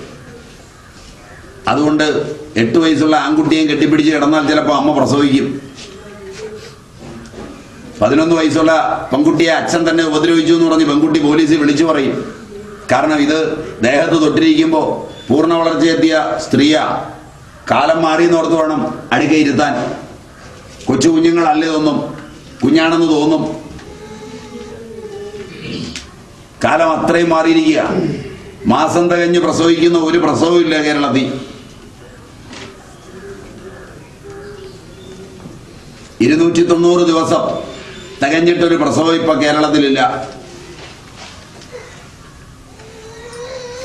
അതുകൊണ്ട് 8 വയസ്സുള്ള ആൺകുട്ടിയെ കെട്ടിപ്പിടിച്ച് കിടന്നാൽ ചിലപ്പോൾ അമ്മ പ്രസവിക്കും. 11 വയസ്സുള്ള പെൺകുട്ടിയെ അച്ഛൻ തന്നെ ഉപദ്രവിച്ചു എന്ന് പറഞ്ഞ് പെൺകുട്ടി പോലീസിൽ വിളിച്ചു പറയും. കാരണം ഇത് ദേഹത്ത് തൊട്ടിരിക്കുമ്പോൾ പൂർണ്ണ വളർച്ചയെത്തിയ സ്ത്രീയാ. കാലം മാറിയെന്നോർത്ത് വേണം അടുക്കയിരുത്താൻ. കൊച്ചു കുഞ്ഞുങ്ങളല്ല ഇതൊന്നും, കുഞ്ഞാണെന്ന് തോന്നും. കാലം അത്രയും മാറിയിരിക്കുക. മാസം തികഞ്ഞ് പ്രസവിക്കുന്ന ഒരു പ്രസവവും ഇല്ല കേരളത്തിൽ. 290 ദിവസം തികഞ്ഞിട്ടൊരു പ്രസവം ഇപ്പൊ കേരളത്തിലില്ല.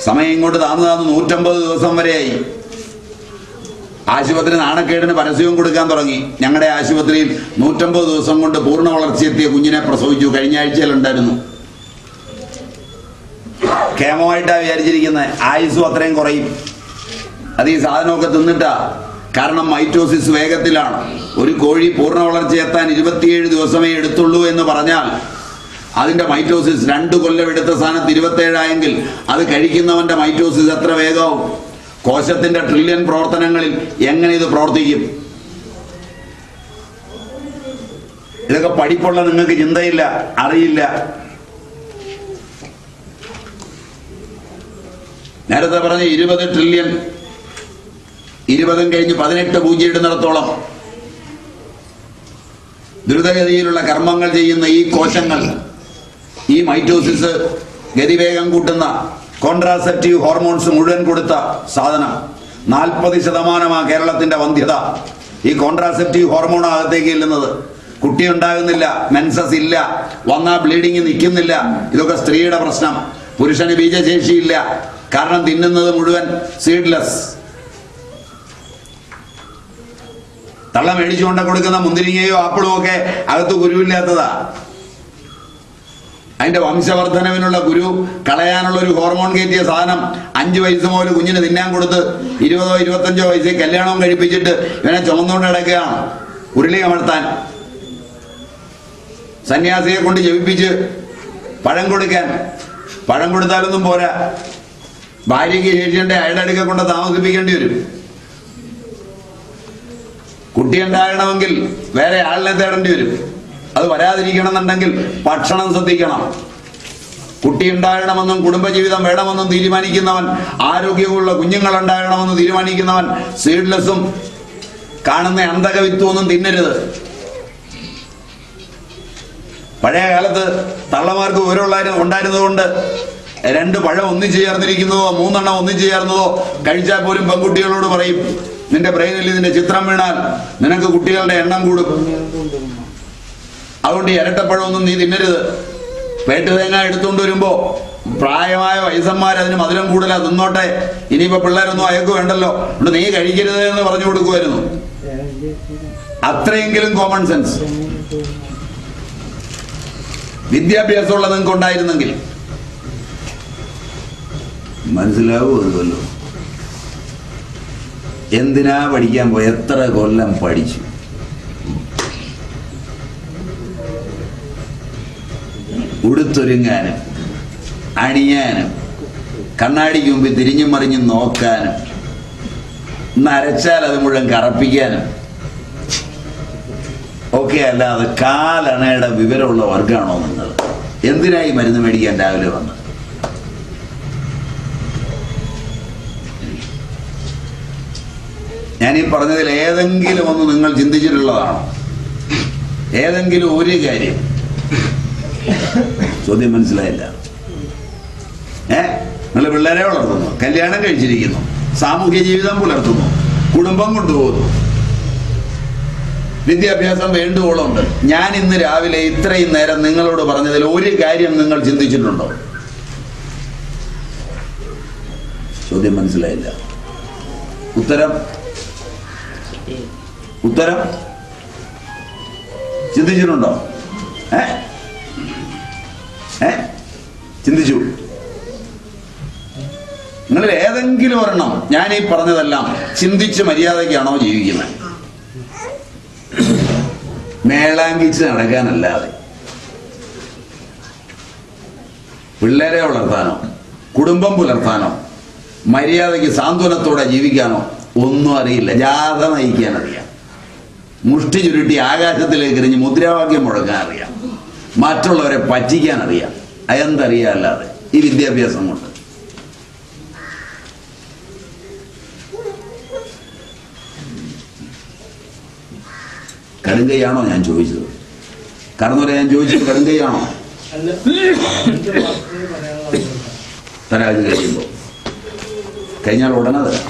സമയം ഇങ്ങോട്ട് താന്നു 150 ദിവസം വരെയായി. ആശുപത്രി നാണക്കേടിന് പരസ്യവും കൊടുക്കാൻ തുടങ്ങി. ഞങ്ങളുടെ ആശുപത്രിയിൽ 150 ദിവസം കൊണ്ട് പൂർണ്ണ വളർച്ചയെത്തിയ കുഞ്ഞിനെ പ്രസവിച്ചു. കഴിഞ്ഞ ആഴ്ചയിലുണ്ടായിരുന്നു. കേമമായിട്ടാണ് വിചാരിച്ചിരിക്കുന്നത്. ആയുസ്സും അത്രയും കുറയും. അത് ഈ സാധനമൊക്കെ തിന്നിട്ടാ. കാരണം മൈറ്റോസിസ് വേഗത്തിലാണ്. ഒരു കോഴി പൂർണ്ണ വളർച്ചയെത്താൻ 27 ദിവസമേ എടുത്തുള്ളൂ എന്ന് പറഞ്ഞാൽ അതിന്റെ മൈറ്റോസിസ് 2 കൊല്ലം എടുത്ത സ്ഥാനത്ത് 27 ആയെങ്കിൽ അത് കഴിക്കുന്നവന്റെ മൈറ്റോസിസ് എത്ര വേഗവും? കോശത്തിന്റെ ട്രില്യൺ പ്രവർത്തനങ്ങളിൽ എങ്ങനെ ഇത് പ്രവർത്തിക്കും? ഇതൊക്കെ പഠിപ്പുള്ള നിങ്ങൾക്ക് ചിന്തയില്ല, അറിയില്ല. നേരത്തെ പറഞ്ഞ 20 ട്രില്യൺ, 20 കഴിഞ്ഞ് 18 പൂജ്യം ഇടുന്നിടത്തോളം ദ്രുതഗതിയിലുള്ള കർമ്മങ്ങൾ ചെയ്യുന്ന ഈ കോശങ്ങൾ, ഈ മൈറ്റോസിസ് ഗതിവേഗം കൂട്ടുന്ന കോൺട്രാസെപ്റ്റീവ് ഹോർമോൺസ് മുഴുവൻ കൊടുത്ത സാധനം. 40% കേരളത്തിന്റെ വന്ധ്യത. ഈ കോൺട്രാസെപ്റ്റീവ് ഹോർമോൺ അകത്തേക്ക് ചെല്ലുന്നത്. കുട്ടി ഉണ്ടാകുന്നില്ല, മെൻസസ് ഇല്ല, വന്നാ ബ്ലീഡിങ് നിൽക്കുന്നില്ല. ഇതൊക്കെ സ്ത്രീയുടെ പ്രശ്നം. പുരുഷന് ബീജശേഷിയില്ല. കാരണം തിന്നുന്നത് മുഴുവൻ സീഡ്ലെസ്. തള്ള മേടിച്ചുകൊണ്ട് കൊടുക്കുന്ന മുന്തിരിങ്ങയോ ആപ്പിളും ഒക്കെ അകത്ത് കുരുവില്ലാത്തതാ. അതിന്റെ വംശവർദ്ധനവിനുള്ള കുരു കളയാനുള്ള ഒരു ഹോർമോൺ കയറ്റിയ സാധനം 5 വയസ്സ് മുതൽ കുഞ്ഞിന് തിന്നാൻ കൊടുത്ത് 20, 25 വയസ്സിൽ കല്യാണവും കഴിപ്പിച്ചിട്ട് ഇവനെ ചുമന്നുകൊണ്ട് കിടക്കുകയാണ് ഉരുളി കമഴ്ത്താൻ. സന്യാസിയെ കൊണ്ട് ജപിപ്പിച്ച് പഴം കൊടുക്കാൻ. പഴം കൊടുത്താലൊന്നും പോരാ. ഭാര്യയ്ക്ക് ശേഷിയുണ്ടെ അയാളുടെ അടുക്ക കൊണ്ട് താമസിപ്പിക്കേണ്ടി വരും. കുട്ടി ഉണ്ടാകണമെങ്കിൽ വേറെ ആളിനെ തേടേണ്ടി വരും. അത് വരാതിരിക്കണം എന്നുണ്ടെങ്കിൽ ഭക്ഷണം ശ്രദ്ധിക്കണം. കുട്ടി ഉണ്ടാകണമെന്നും കുടുംബജീവിതം വേണമെന്നും തീരുമാനിക്കുന്നവൻ, ആരോഗ്യമുള്ള കുഞ്ഞുങ്ങൾ ഉണ്ടാകണമെന്ന് തീരുമാനിക്കുന്നവൻ സീഡ്ലെസ്സും കാണുന്ന അന്തകവിത്വമൊന്നും തിന്നരുത്. പഴയ കാലത്ത് തള്ളമാർക്ക് ഉണ്ടായിരുന്നതുകൊണ്ട് 2 പഴം ഒന്നിച്ചു ചേർന്നിരിക്കുന്നതോ 3 എണ്ണം ഒന്നിച്ചു ചേർന്നതോ കഴിച്ചാൽ പോലും പെൺകുട്ടികളോട് പറയും, നിന്റെ ബ്രെയിനിൽ ഇതിന്റെ ചിത്രം വീണാൽ നിനക്ക് കുട്ടികളുടെ എണ്ണം കൂടും. അതുകൊണ്ട് ഇരട്ടപ്പഴമൊന്നും നീ തിന്നരുത്. പേട്ട് തേങ്ങ എടുത്തുകൊണ്ട് വരുമ്പോ പ്രായമായ വയസ്സന്മാർ അതിന് മധുരം കൂടുതലാ, തിന്നോട്ടെ, ഇനിയിപ്പോ പിള്ളേരൊന്നും അയക്കു വേണ്ടല്ലോ, അതുകൊണ്ട് നീ കഴിക്കരുത് എന്ന് പറഞ്ഞു കൊടുക്കുമായിരുന്നു. അത്രയെങ്കിലും കോമൺ സെൻസ് വിദ്യാഭ്യാസമുള്ള നിങ്ങൾക്ക് ഉണ്ടായിരുന്നെങ്കിൽ മനസ്സിലാവുമല്ലോ. എന്തിനാ പഠിക്കാൻ പോയി? എത്ര കൊല്ലം പഠിച്ചു? ഉടുത്തൊരുങ്ങാനും അണിയാനും കണ്ണാടിക്ക് മുമ്പിൽ തിരിഞ്ഞും മറിഞ്ഞും നോക്കാനും നരച്ചാൽ അത് മുഴുവൻ കറപ്പിക്കാനും ഒക്കെ അല്ലാതെ കാലണയുടെ വിവരമുള്ള വർഗമാണോ നിങ്ങൾ? എന്തിനായി മരുന്ന് മേടിക്കാൻ രാവിലെ വന്ന്? ഞാനീ പറഞ്ഞതിൽ ഏതെങ്കിലും ഒന്ന് നിങ്ങൾ ചിന്തിച്ചിട്ടുള്ളതാണോ? ഏതെങ്കിലും ഒരു കാര്യം? ചോദ്യം മനസ്സിലായില്ല. നിങ്ങൾ പിള്ളേരെ വളർത്തുന്നു, കല്യാണം കഴിച്ചിരിക്കുന്നു, സാമൂഹ്യ ജീവിതം പുലർത്തുന്നു, കുടുംബം കൊണ്ടുപോകുന്നു, വിദ്യാഭ്യാസം വേണ്ടുവോളുണ്ട്. ഞാൻ ഇന്ന് രാവിലെ ഇത്രയും നേരം നിങ്ങളോട് പറഞ്ഞതിൽ ഒരു കാര്യം നിങ്ങൾ ചിന്തിച്ചിട്ടുണ്ടോ? ചോദ്യം മനസ്സിലായില്ല. ഉത്തരം ചിന്തിച്ചിട്ടുണ്ടോ? ചിന്തിച്ചു? നിങ്ങളിൽ ഏതെങ്കിലും ഒരെണ്ണം ഞാൻ ഈ പറഞ്ഞതെല്ലാം ചിന്തിച്ച് മര്യാദയ്ക്കാണോ ജീവിക്കുന്നത്? മേളാങ്കിച്ച് നടക്കാനല്ലാതെ പിള്ളേരെ വളർത്താനോ കുടുംബം പുലർത്താനോ മര്യാദയ്ക്ക് സാന്ത്വനത്തോടെ ജീവിക്കാനോ ഒന്നും അറിയില്ല. ജാഥ നയിക്കാൻ അറിയാം, മുഷ്ടി ചുരുട്ടി ആകാശത്തിലേക്ക് എറിഞ്ഞ് മുദ്രാവാക്യം മുഴക്കാൻ അറിയാം, മറ്റുള്ളവരെ പറ്റിക്കാൻ അറിയാം. അതെന്തറിയാം അല്ലാതെ ഈ വിദ്യാഭ്യാസം കൊണ്ട്? കടുങ്കയാണോ ഞാൻ ചോദിച്ചത്? കടന്നൂരെ ഞാൻ ചോദിച്ചത് കടുങ്കയാണോ? തരാത് കഴിയുമ്പോൾ കഴിഞ്ഞാൽ ഉടനെ തരാം.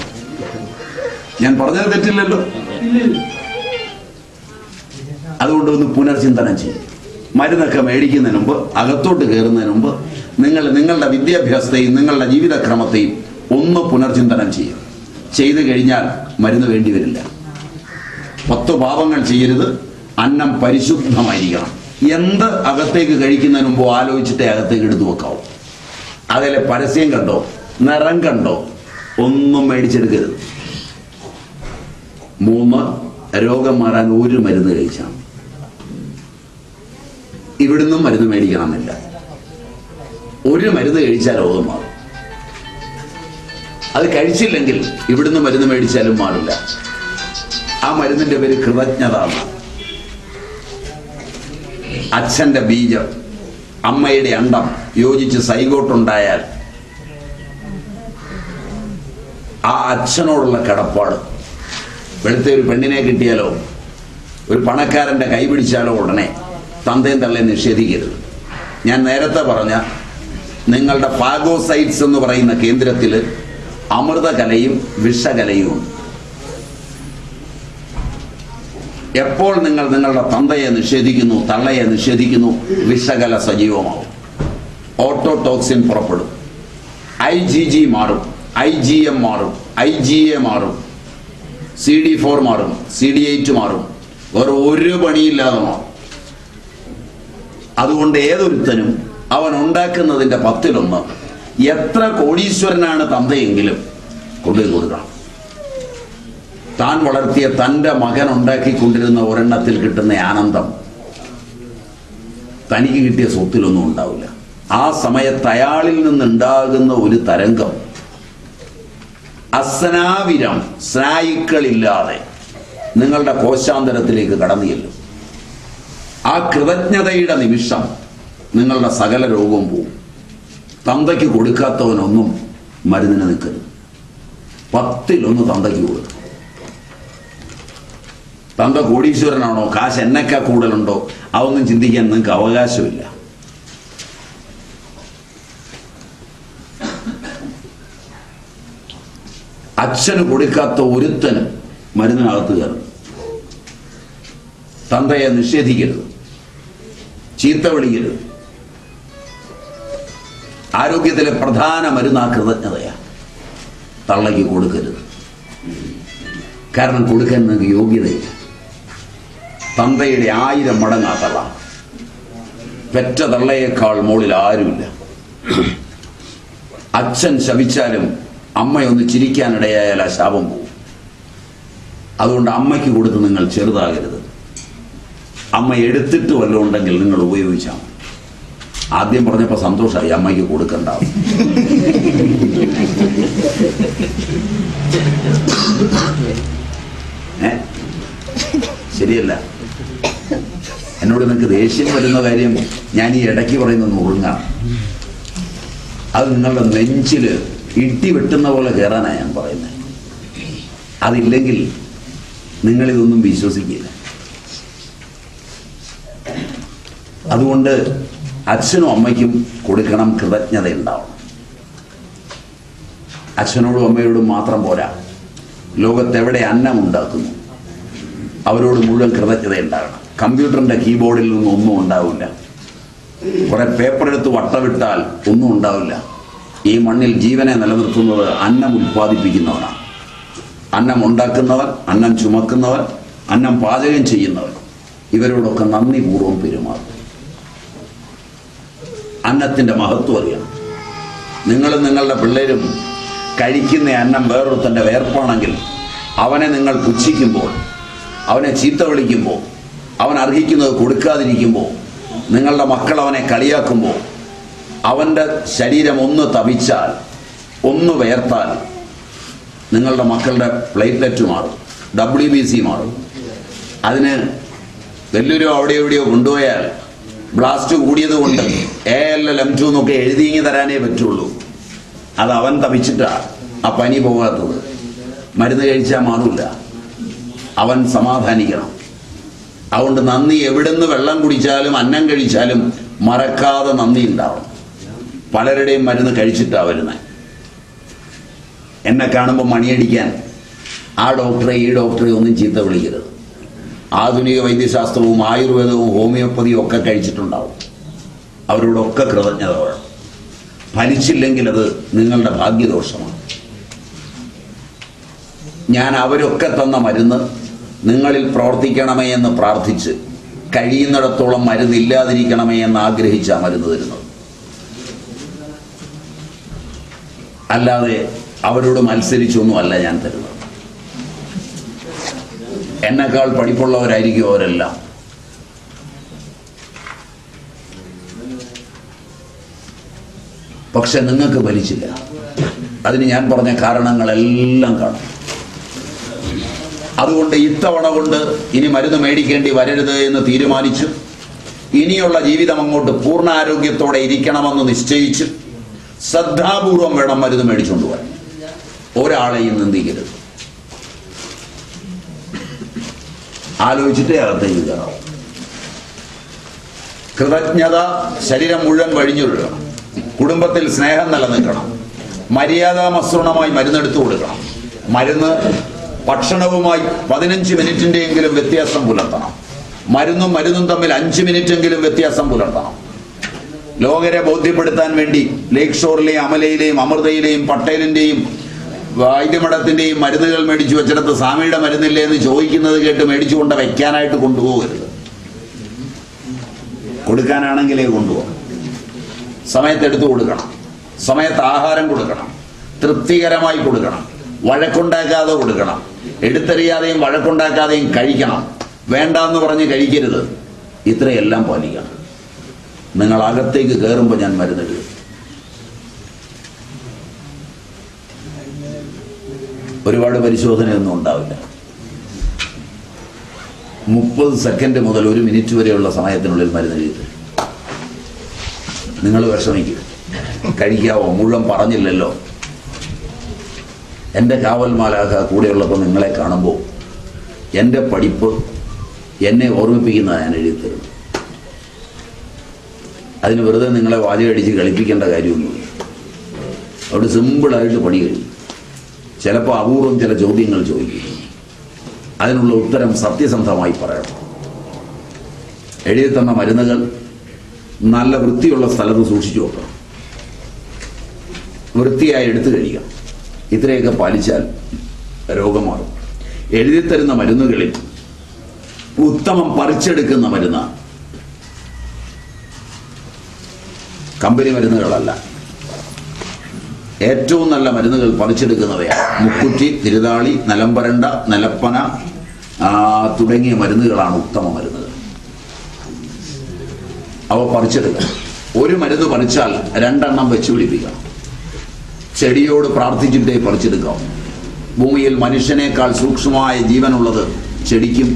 ഞാൻ പറഞ്ഞത് തെറ്റില്ലല്ലോ. അതുകൊണ്ട് ഒന്ന് പുനർചിന്തനം ചെയ്യും. മരുന്നൊക്കെ മേടിക്കുന്നതിന് മുമ്പ്, അകത്തോട്ട് കയറുന്നതിന് മുമ്പ് നിങ്ങൾ നിങ്ങളുടെ വിദ്യാഭ്യാസത്തെയും നിങ്ങളുടെ ജീവിതക്രമത്തെയും ഒന്ന് പുനർചിന്തനം ചെയ്യും. ചെയ്തു കഴിഞ്ഞാൽ മരുന്ന് വേണ്ടി വരില്ല. 10 പാപങ്ങൾ ചെയ്യരുത്. അന്നം പരിശുദ്ധമായിരിക്കണം. എന്ത് അകത്തേക്ക് കഴിക്കുന്നതിന് മുമ്പ് ആലോചിച്ചിട്ടേ അകത്തേക്ക് എടുത്തു വെക്കാവും. അതിലെ പരസ്യം കണ്ടോ, നിറം കണ്ടോ ഒന്നും മേടിച്ചെടുക്കരുത്. 3, രോഗം മാറാൻ ഒരു മരുന്ന് കഴിച്ചാൽ ഇവിടുന്നും മരുന്ന് മേടിക്കണമെന്നില്ല. ഒരു മരുന്ന് കഴിച്ചാൽ രോഗം മാറും. അത് കഴിച്ചില്ലെങ്കിൽ ഇവിടുന്ന് മരുന്ന് മേടിച്ചാലും മാറില്ല. ആ മരുന്നിന്റെ പേര് കൃതജ്ഞത. അച്ഛന്റെ ബീജം അമ്മയുടെ അണ്ടം യോജിച്ച് സൈഗോട്ടുണ്ടായാൽ ആ അച്ഛനോടുള്ള കടപ്പാട്, വെളുത്ത ഒരു പെണ്ണിനെ കിട്ടിയാലോ ഒരു പണക്കാരന്റെ കൈ പിടിച്ചാലോ ഉടനെ തന്തയും തള്ളയെ നിഷേധിക്കരുത്. ഞാൻ നേരത്തെ പറഞ്ഞ നിങ്ങളുടെ ഫാഗോസൈറ്റ്സ് എന്ന് പറയുന്ന കേന്ദ്രത്തിൽ അമൃതകലയും വിഷകലയും ഉണ്ട്. എപ്പോൾ നിങ്ങൾ നിങ്ങളുടെ തന്തയെ നിഷേധിക്കുന്നു, തള്ളയെ നിഷേധിക്കുന്നു, വിഷകല സജീവമാവും. ഓട്ടോടോക്സിൻ പുറപ്പെടും, IgG മാറും, IgM മാറും, IgA മാറും, CD4 മാറും, CD8 മാറും. വേറെ ഒരു പണിയില്ലാതെ മാറും. അതുകൊണ്ട് ഏതൊരുത്തനും അവൻ ഉണ്ടാക്കുന്നതിൻ്റെ 10-1 എത്ര കോടീശ്വരനാണ് തന്തയെങ്കിലും കൊണ്ടുപോയി കൊടുക്കണം. താൻ വളർത്തിയ തൻ്റെ മകൻ ഉണ്ടാക്കിക്കൊണ്ടിരുന്ന ഒരെണ്ണത്തിൽ കിട്ടുന്ന ആനന്ദം തനിക്ക് കിട്ടിയ സ്വത്തിലൊന്നും ഉണ്ടാവില്ല. ആ സമയത്ത് അയാളിൽ നിന്നുണ്ടാകുന്ന ഒരു തരംഗം അസ്നാവിരം, സ്നായുക്കളില്ലാതെ നിങ്ങളുടെ കോശാന്തരത്തിലേക്ക് കടന്നു ചെല്ലും. ആ കൃതജ്ഞതയുടെ നിമിഷം നിങ്ങളുടെ സകല രോഗവും പോവും. തന്തയ്ക്ക് കൊടുക്കാത്തവനൊന്നും മരുന്നിന് നിൽക്കരുത്. 10-1 തന്തയ്ക്ക് കൊടുക്കും. തന്ത കോടീശ്വരനാണോ, കാശ് എന്നൊക്കെ കൂടുതലുണ്ടോ, അതൊന്നും ചിന്തിക്കാൻ നിങ്ങൾക്ക് അവകാശമില്ല. അച്ഛന് കൊടുക്കാത്ത ഒരുത്തനും മരുന്നിനകത്ത് കയറും. തന്തയെ നിഷേധിക്കരുത്, ചീത്ത വിളിക്കരുത്. ആരോഗ്യത്തിലെ പ്രധാന മരുന്ന് ആ കൃതജ്ഞതയാണ്. തള്ളയ്ക്ക് കൊടുക്കരുത്. കാരണം കൊടുക്കാൻ നിങ്ങൾക്ക് യോഗ്യതയില്ല. തന്തയുടെ 1000 മടങ്ങാ തള്ള. പെറ്റ തള്ളയേക്കാൾ മുകളിൽ ആരുമില്ല. അച്ഛൻ ശപിച്ചാലും അമ്മയൊന്ന് ചിരിക്കാനിടയായാൽ ആ ശാപം പോകും. അതുകൊണ്ട് അമ്മയ്ക്ക് കൊടുത്ത് നിങ്ങൾ ചെറുതാകരുത്. അമ്മ എടുത്തിട്ട് വല്ലതും ഉണ്ടെങ്കിൽ നിങ്ങൾ ഉപയോഗിച്ചാൽ മതി. ആദ്യം പറഞ്ഞപ്പോൾ സന്തോഷമായി, അമ്മയ്ക്ക് കൊടുക്കണ്ടാവും. ശരിയല്ല. എന്നോട് നിങ്ങൾക്ക് ദേഷ്യം വരുന്ന കാര്യം ഞാൻ ഈ ഇടയ്ക്ക് പറയുന്ന നുറുങ്ങാണ്. അത് നിങ്ങളുടെ നെഞ്ചില് ഇട്ടി വെട്ടുന്ന പോലെ കയറാനാണ് ഞാൻ പറയുന്നത്. അതില്ലെങ്കിൽ നിങ്ങളിതൊന്നും വിശ്വസിക്കില്ല. അതുകൊണ്ട് അച്ഛനും അമ്മയ്ക്കും കൊടുക്കണം, കൃതജ്ഞത ഉണ്ടാവണം. അച്ഛനോടും അമ്മയോടും മാത്രം പോരാ, ലോകത്തെവിടെ അന്നം ഉണ്ടാക്കുന്നു അവരോട് മുഴുവൻ കൃതജ്ഞത ഉണ്ടാകണം. കമ്പ്യൂട്ടറിന്റെ കീബോർഡിൽ നിന്നും ഒന്നും ഉണ്ടാവില്ല. കുറെ പേപ്പർ എടുത്ത് വട്ടമിട്ടാൽ ഒന്നും ഉണ്ടാവില്ല. ഈ മണ്ണിൽ ജീവനെ നിലനിർത്തുന്നത് അന്നം ഉൽപ്പാദിപ്പിക്കുന്നവനാണ്. അന്നം ഉണ്ടാക്കുന്നവൻ, അന്നം ചുമക്കുന്നവൻ, അന്നം പാചകം ചെയ്യുന്നവൻ, ഇവരോടൊക്കെ നന്ദിപൂർവ്വം പെരുമാറും. അന്നത്തിന്റെ മഹത്വം അറിയണം. നിങ്ങളും നിങ്ങളുടെ പിള്ളേരും കഴിക്കുന്ന അന്നം വേറൊരുത്തൻ്റെ വേർപ്പാണെങ്കിൽ അവനെ നിങ്ങൾ പുച്ഛിക്കുമ്പോൾ, അവനെ ചീത്ത വിളിക്കുമ്പോൾ, അവൻ അർഹിക്കുന്നത് കൊടുക്കാതിരിക്കുമ്പോൾ, നിങ്ങളുടെ മക്കൾ അവനെ കളിയാക്കുമ്പോൾ, അവൻ്റെ ശരീരം ഒന്ന് തപിച്ചാൽ, ഒന്ന് വേർത്താൽ നിങ്ങളുടെ മക്കളുടെ പ്ലേറ്റ്ലെറ്റ് മാറും, WBC മാറും. അതിന് വലിയൊരു അവിടെ എവിടെയോ കൊണ്ടുപോയാൽ ബ്ലാസ്റ്റ് കൂടിയത് കൊണ്ട് ALL M2 എന്നൊക്കെ എഴുതിങ്ങി തരാനേ പറ്റുള്ളൂ. അത് അവൻ തപിച്ചിട്ടാണ് ആ പനി പോകാത്തത്. മരുന്ന് കഴിച്ചാൽ മാറില്ല. അവൻ സമാധാനിക്കണം. അതുകൊണ്ട് നന്ദി, എവിടുന്ന് വെള്ളം കുടിച്ചാലും അന്നം കഴിച്ചാലും മറക്കാതെ നന്ദി ഉണ്ടാവണം. പലരുടെയും മരുന്ന് കഴിച്ചിട്ടാണ് വരുന്നത്. എന്നെ കാണുമ്പോൾ മണിയടിക്കാൻ ആ ഡോക്ടറെ ഈ ഡോക്ടറെ ഒന്നും ചീത്ത വിളിക്കരുത്. ആധുനിക വൈദ്യശാസ്ത്രവും ആയുർവേദവും ഹോമിയോപ്പതിയും ഒക്കെ കഴിച്ചിട്ടുണ്ടാവും. അവരോടൊക്കെ കൃതജ്ഞത വേണം. ഫലിച്ചില്ലെങ്കിൽ അത് നിങ്ങളുടെ ഭാഗ്യദോഷമാണ്. ഞാൻ അവരൊക്കെ തന്ന മരുന്ന് നിങ്ങളിൽ പ്രവർത്തിക്കണമേ എന്ന് പ്രാർത്ഥിച്ച്, കഴിയുന്നിടത്തോളം മരുന്നില്ലാതിരിക്കണമേ എന്ന് ആഗ്രഹിച്ചാണ് മരുന്ന് തരുന്നത്. അല്ലാതെ അവരോട് മത്സരിച്ചൊന്നുമല്ല ഞാൻ തരുന്നത്. എന്നെക്കാൾ പഠിപ്പുള്ളവരായിരിക്കും അവരെല്ലാം. പക്ഷെ നിങ്ങൾക്ക് ഫലിച്ചില്ല. അതിന് ഞാൻ പറഞ്ഞ കാരണങ്ങളെല്ലാം കാണും. അതുകൊണ്ട് ഇത്തവണ കൊണ്ട് ഇനി മരുന്ന് മേടിക്കേണ്ടി വരരുത് എന്ന് തീരുമാനിച്ചു, ഇനിയുള്ള ജീവിതം അങ്ങോട്ട് പൂർണ്ണ ആരോഗ്യത്തോടെ ഇരിക്കണമെന്ന് നിശ്ചയിച്ച് ശ്രദ്ധാപൂർവം വേണം മരുന്ന് മേടിച്ചുകൊണ്ട് പോകാൻ. ഒരാളെയും നിന്ദിക്കരുത്. ആലോചിച്ചിട്ടേ അകത്തേക്ക് കയറാം. കൃതജ്ഞത ശരീരം മുഴുവൻ വഴിഞ്ഞൊഴുകണം. കുടുംബത്തിൽ സ്നേഹം നിലനിൽക്കണം. മര്യാദാമസൃണമായി മരുന്നെടുത്തു കൊടുക്കണം. മരുന്ന് ഭക്ഷണവുമായി 15 മിനിറ്റിൻ്റെയെങ്കിലും വ്യത്യാസം പുലർത്തണം. മരുന്നും തമ്മിൽ 5 മിനിറ്റെങ്കിലും വ്യത്യാസം പുലർത്തണം. ലോകരെ ബോധ്യപ്പെടുത്താൻ വേണ്ടി ലേക്ക് ഷോറിലെയും അമലയിലെയും അമൃതയിലെയും പട്ടേലിൻ്റെയും വൈദ്യമഠത്തിൻ്റെയും മരുന്നുകൾ മേടിച്ചു വെച്ചിടത്ത് സ്വാമിയുടെ മരുന്നില്ലേ എന്ന് ചോദിക്കുന്നത് കേട്ട് മേടിച്ചുകൊണ്ട് വയ്ക്കാനായിട്ട് കൊണ്ടുപോകരുത്. കൊടുക്കാനാണെങ്കിലേ കൊണ്ടുപോകും. സമയത്തെടുത്ത് കൊടുക്കണം. സമയത്ത് ആഹാരം കൊടുക്കണം. തൃപ്തികരമായി കൊടുക്കണം. വഴക്കുണ്ടാക്കാതെ കൊടുക്കണം. എടുത്തെറിയാതെയും വഴക്കുണ്ടാക്കാതെയും കഴിക്കണം. വേണ്ടാന്ന് പറഞ്ഞ് കഴിക്കരുത്. ഇത്രയെല്ലാം പാലിക്കണം. നിങ്ങൾ അകത്തേക്ക് കയറുമ്പോൾ ഞാൻ മരുന്നെടുക്കും. ഒരുപാട് പരിശോധനയൊന്നും ഉണ്ടാവില്ല. 30 സെക്കൻഡ് മുതൽ 1 മിനിറ്റ് വരെയുള്ള സമയത്തിനുള്ളിൽ മരുന്ന് എഴുതി. നിങ്ങൾ വിഷമിക്കും. കഴിക്കാവോ? മുഴുവൻ പറഞ്ഞില്ലല്ലോ. എൻ്റെ കാവൽ മാലാഖ കൂടെയുള്ളപ്പോൾ നിങ്ങളെ കാണുമ്പോൾ എൻ്റെ പഠിപ്പ് എന്നെ ഓർമ്മിപ്പിക്കുന്നതാണ് ഞാൻ എഴുതി തരുന്നത്. അതിന് വെറുതെ നിങ്ങളെ വാചകടിച്ച് കളിപ്പിക്കേണ്ട കാര്യമൊന്നുമില്ല. അവിടെ സിമ്പിളായിട്ട് പണി കഴിയും. ചിലപ്പോൾ അപൂർവം ചില ചോദ്യങ്ങൾ ചോദിക്കും. അതിനുള്ള ഉത്തരം സത്യസന്ധമായി പറയണം. എഴുതി തന്ന മരുന്നുകൾ നല്ല വൃത്തിയുള്ള സ്ഥലത്ത് സൂക്ഷിച്ചു വെക്കണം. വൃത്തിയായി എടുത്തു കഴിയണം. ഇത്രയൊക്കെ പാലിച്ചാൽ രോഗം മാറും. എഴുതിത്തരുന്ന മരുന്നുകളിൽ ഉത്തമം പറിച്ചെടുക്കുന്ന മരുന്നാണ്, കമ്പനി മരുന്നുകളല്ല. ഏറ്റവും നല്ല മരുന്നുകൾ പറിച്ചെടുക്കുന്നവയാണ്. മുക്കുറ്റി, തിരുതാളി, നിലംപരണ്ട, നിലപ്പന തുടങ്ങിയ മരുന്നുകളാണ് ഉത്തമ മരുന്നുകൾ. അവ പറിച്ചെടുക്കണം. ഒരു മരുന്ന് പറിച്ചാൽ 2 എണ്ണം വെച്ച് പിടിപ്പിക്കണം. ചെടിയോട് പ്രാർത്ഥിച്ചിട്ടേ പറിച്ചെടുക്കാം. ഭൂമിയിൽ മനുഷ്യനേക്കാൾ സൂക്ഷ്മമായ ജീവനുള്ളത് ചെടിക്കും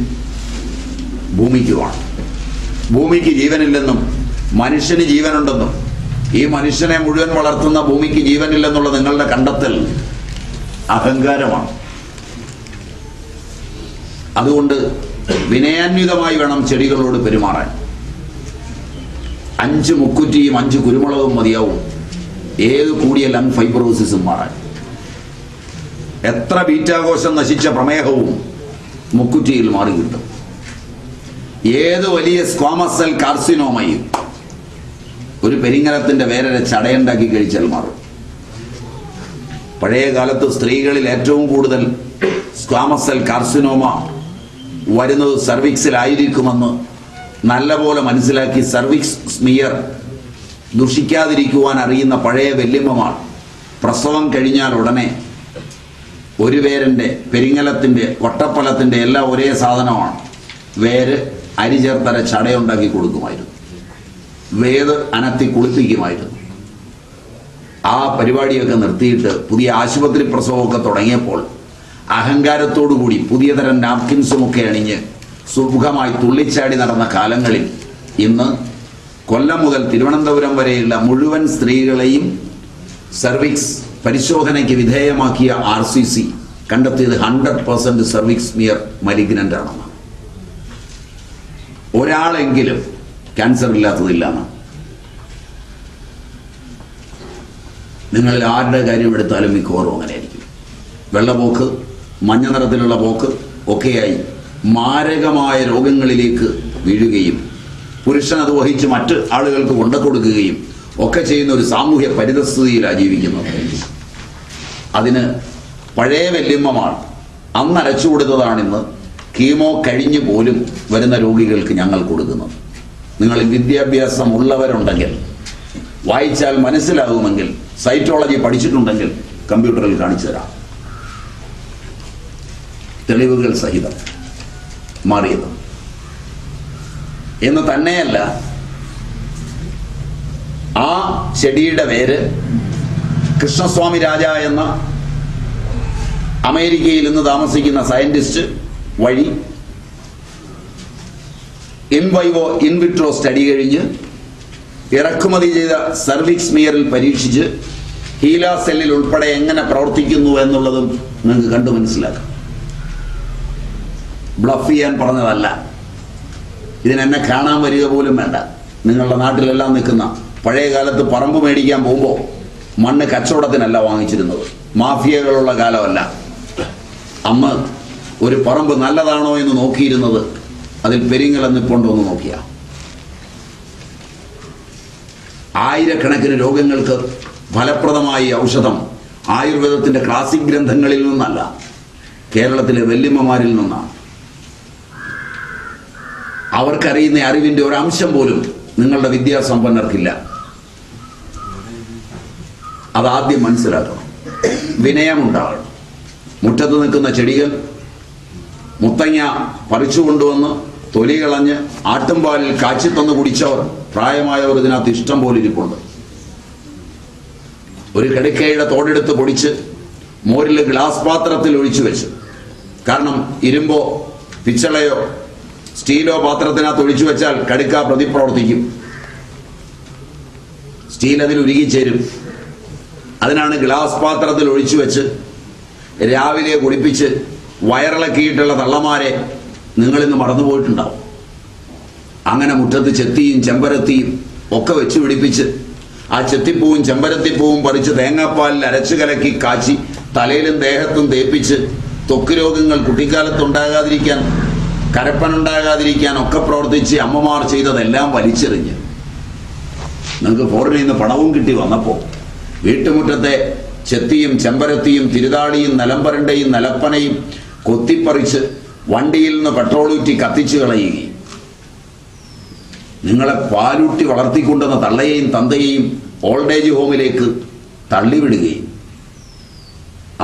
ഭൂമിക്കുമാണ്. ഭൂമിക്ക് ജീവനില്ലെന്നും മനുഷ്യന് ജീവനുണ്ടെന്നും ഈ മനുഷ്യനെ മുഴുവൻ വളർത്തുന്ന ഭൂമിക്ക് ജീവനില്ലെന്നുള്ള നിങ്ങളുടെ കണ്ടെത്തൽ അഹങ്കാരമാണ്. അതുകൊണ്ട് വിനയാന്വിതമായി വേണം ചെടികളോട് പെരുമാറാൻ. 5 മുക്കുറ്റിയും 5 കുരുമുളകും മതിയാവും ഏത് കൂടിയ ലങ് ഫൈബ്രോസിസും മാറാൻ. എത്ര ബീറ്റാകോശം നശിച്ച പ്രമേഹവും മുക്കുറ്റിയിൽ മാറി കിട്ടും. ഏത് വലിയ സ്ക്വാമസ് സെൽ കാർസിനോമയും ഒരു പെരിങ്ങലത്തിന്റെ വേരരെ ചടയുണ്ടാക്കി കഴിച്ചാൽ മാറും. പഴയ കാലത്ത് സ്ത്രീകളിൽ ഏറ്റവും കൂടുതൽ സ്ക്വാമസ് സെൽ കാർസിനോമ വരുന്നത് സർവിക്സിലായിരിക്കുമെന്ന് നല്ലപോലെ മനസ്സിലാക്കി സർവിക്സ് സ്മിയർ ദുഷിക്കാതിരിക്കുവാൻ അറിയുന്ന പഴയ വല്യമ്മമാർ പ്രസവം കഴിഞ്ഞാൽ ഉടനെ ഒരു വേരൻ്റെ, പെരിങ്ങലത്തിൻ്റെ, വട്ടപ്പലത്തിൻ്റെ എല്ലാം ഒരേ സാധനമാണ്, വേര് അരി ചേർത്തര ചടയുണ്ടാക്കി കൊടുക്കുമായിരുന്നു. വേത് അനത്തി കുളിപ്പിക്കുമായിരുന്നു. ആ പരിപാടിയൊക്കെ നിർത്തിയിട്ട് പുതിയ ആശുപത്രി പ്രസവമൊക്കെ തുടങ്ങിയപ്പോൾ അഹങ്കാരത്തോടുകൂടി പുതിയ തരം നാപ്കിൻസുമൊക്കെ അണിഞ്ഞ് സുഖമായി തുള്ളിച്ചാടി നടന്ന കാലങ്ങളിൽ ഇന്ന് കൊല്ലം മുതൽ തിരുവനന്തപുരം വരെയുള്ള മുഴുവൻ സ്ത്രീകളെയും സർവിക്സ് പരിശോധനയ്ക്ക് വിധേയമാക്കിയ RCC കണ്ടെത്തിയത് 100% സർവിക്സ് സ്മിയർ മലിഗ്നൻ്റ് ആണെന്ന്. ഒരാളെങ്കിലും ക്യാൻസർ ഇല്ലാത്തതില്ലാണ്. നിങ്ങളിൽ ആരുടെ കാര്യം എടുത്താലും മിക്കവാറും അങ്ങനെയായിരിക്കും. വെള്ളപ്പോക്ക്, മഞ്ഞ നിറത്തിലുള്ള പോക്ക് ഒക്കെയായി മാരകമായ രോഗങ്ങളിലേക്ക് വീഴുകയും പുരുഷൻ അത് വഹിച്ച് മറ്റ് ആളുകൾക്ക് കൊണ്ടുകൊടുക്കുകയും ഒക്കെ ചെയ്യുന്ന ഒരു സാമൂഹ്യ പരിതസ്ഥിതിയിലാണ് ജീവിക്കുന്നത്. അതിന് പഴയ വല്യമ്മമാർ അന്ന് അരച്ചു കൊടുത്തതാണിന്ന് കീമോ കഴിഞ്ഞു പോലും വരുന്ന രോഗികൾക്ക് ഞങ്ങൾ കൊടുക്കുന്നത്. നിങ്ങളിൽ വിദ്യാഭ്യാസം ഉള്ളവരുണ്ടെങ്കിൽ, വായിച്ചാൽ മനസ്സിലാകുമെങ്കിൽ, സൈറ്റോളജി പഠിച്ചിട്ടുണ്ടെങ്കിൽ കമ്പ്യൂട്ടറിൽ കാണിച്ചു തരാം. തെളിവുകൾ സഹിതം മാറിയത് എന്ന് തന്നെയല്ല, ആ ചെടിയുടെ വേര് കൃഷ്ണസ്വാമി രാജ എന്ന അമേരിക്കയിൽ നിന്ന് താമസിക്കുന്ന സയന്റിസ്റ്റ് വഴി in vivo in vitro study കഴിഞ്ഞ് ഇറക്കുമതി ചെയ്ത സർവിക്സ് സ്മിയറിൽ പരീക്ഷിച്ച് ഹീല സെല്ലിൽ ഉൾപ്പെടെ എങ്ങനെ പ്രവർത്തിക്കുന്നു എന്നുള്ളതും നിങ്ങൾക്ക് കണ്ടു മനസ്സിലാക്കാം. ബ്ലഫ് ചെയ്യാൻ പറഞ്ഞതല്ല. ഇതിനെന്നെ കാണാൻ വരിക പോലും വേണ്ട. നിങ്ങളുടെ നാട്ടിലെല്ലാം നിൽക്കുന്ന പഴയ കാലത്ത് പറമ്പ് മേടിക്കാൻ പോകുമ്പോൾ മണ്ണ് കച്ചവടത്തിനല്ല വാങ്ങിച്ചിരുന്നത്, മാഫിയകളുള്ള കാലമല്ല. അമ്മ ഒരു പറമ്പ് നല്ലതാണോ എന്ന് നോക്കിയിരുന്നത് അതിൽ പെരിങ്ങലം നിപ്പുണ്ടോ എന്ന് നോക്കിയ. ആയിരക്കണക്കിന് രോഗങ്ങൾക്ക് ഫലപ്രദമായി ഔഷധം ആയുർവേദത്തിന്റെ ക്ലാസിക് ഗ്രന്ഥങ്ങളിൽ നിന്നല്ല, കേരളത്തിലെ വല്യമ്മമാരിൽ നിന്നാണ്. അവർക്കറിയുന്ന അറിവിന്റെ ഒരംശം പോലും നിങ്ങളുടെ വിദ്യാസമ്പന്നർക്കില്ല. അതാദ്യം മനസ്സിലാക്കണം. വിനയമുണ്ടാകണം. മുറ്റത്ത് നിൽക്കുന്ന ചെടികൾ മുത്തങ്ങ പറിച്ചു കൊണ്ടുവന്ന് തൊലി കളഞ്ഞ് ആട്ടുംപാലിൽ കാച്ചിത്തന്ന് കുടിച്ചവർ, പ്രായമായവർ ഇതിനകത്ത് ഇഷ്ടം പോലെ ഇരിപ്പുണ്ട്. ഒരു കിടക്കയുടെ തോടെടുത്ത് പൊടിച്ച് മോരിൽ ഗ്ലാസ് പാത്രത്തിൽ ഒഴിച്ചു വെച്ച്, കാരണം ഇരുമ്പോ പിച്ചളയോ സ്റ്റീലോ പാത്രത്തിനകത്ത് ഒഴിച്ചു വെച്ചാൽ കടുക്ക പ്രതിപ്രവർത്തിക്കും, സ്റ്റീൽ അതിൽ ഉരുകിച്ചേരും. അതിനാണ് ഗ്ലാസ് പാത്രത്തിൽ ഒഴിച്ചു വെച്ച് രാവിലെ കുടിപ്പിച്ച് വയറിളക്കിയിട്ടുള്ള തള്ളമാരെ നിങ്ങളിന്ന് മറന്നുപോയിട്ടുണ്ടാവും. അങ്ങനെ മുറ്റത്ത് ചെത്തിയും ചെമ്പരത്തിയും ഒക്കെ വെച്ച് പിടിപ്പിച്ച് ആ ചെത്തിപ്പൂവും ചെമ്പരത്തിപ്പൂവും പറിച്ച് തേങ്ങാപ്പാലിൽ അരച്ചു കലക്കി കാച്ചി തലയിലും ദേഹത്തും തേപ്പിച്ച് ത്വക്ക് രോഗങ്ങൾ കുട്ടിക്കാലത്തുണ്ടാകാതിരിക്കാൻ, കരപ്പനുണ്ടാകാതിരിക്കാൻ ഒക്കെ പ്രവർത്തിച്ച് അമ്മമാർ ചെയ്തതെല്ലാം വലിച്ചെറിഞ്ഞ് നിങ്ങൾക്ക് ഫോറിനിൽ നിന്ന് പണവും കിട്ടി വന്നപ്പോൾ വീട്ടുമുറ്റത്തെ ചെത്തിയും ചെമ്പരത്തിയും തിരുതാളിയും നിലമ്പരണ്ടയും നിലപ്പനയും കൊത്തിപ്പറിച്ച് വണ്ടിയിൽ നിന്ന് പെട്രോളൂറ്റി കത്തിച്ചു കളയുകയും നിങ്ങളെ പാലൂട്ടി വളർത്തിക്കൊണ്ടുവന്ന തള്ളയെയും തന്തയെയും ഓൾഡ് ഏജ് ഹോമിലേക്ക് തള്ളിവിടുകയും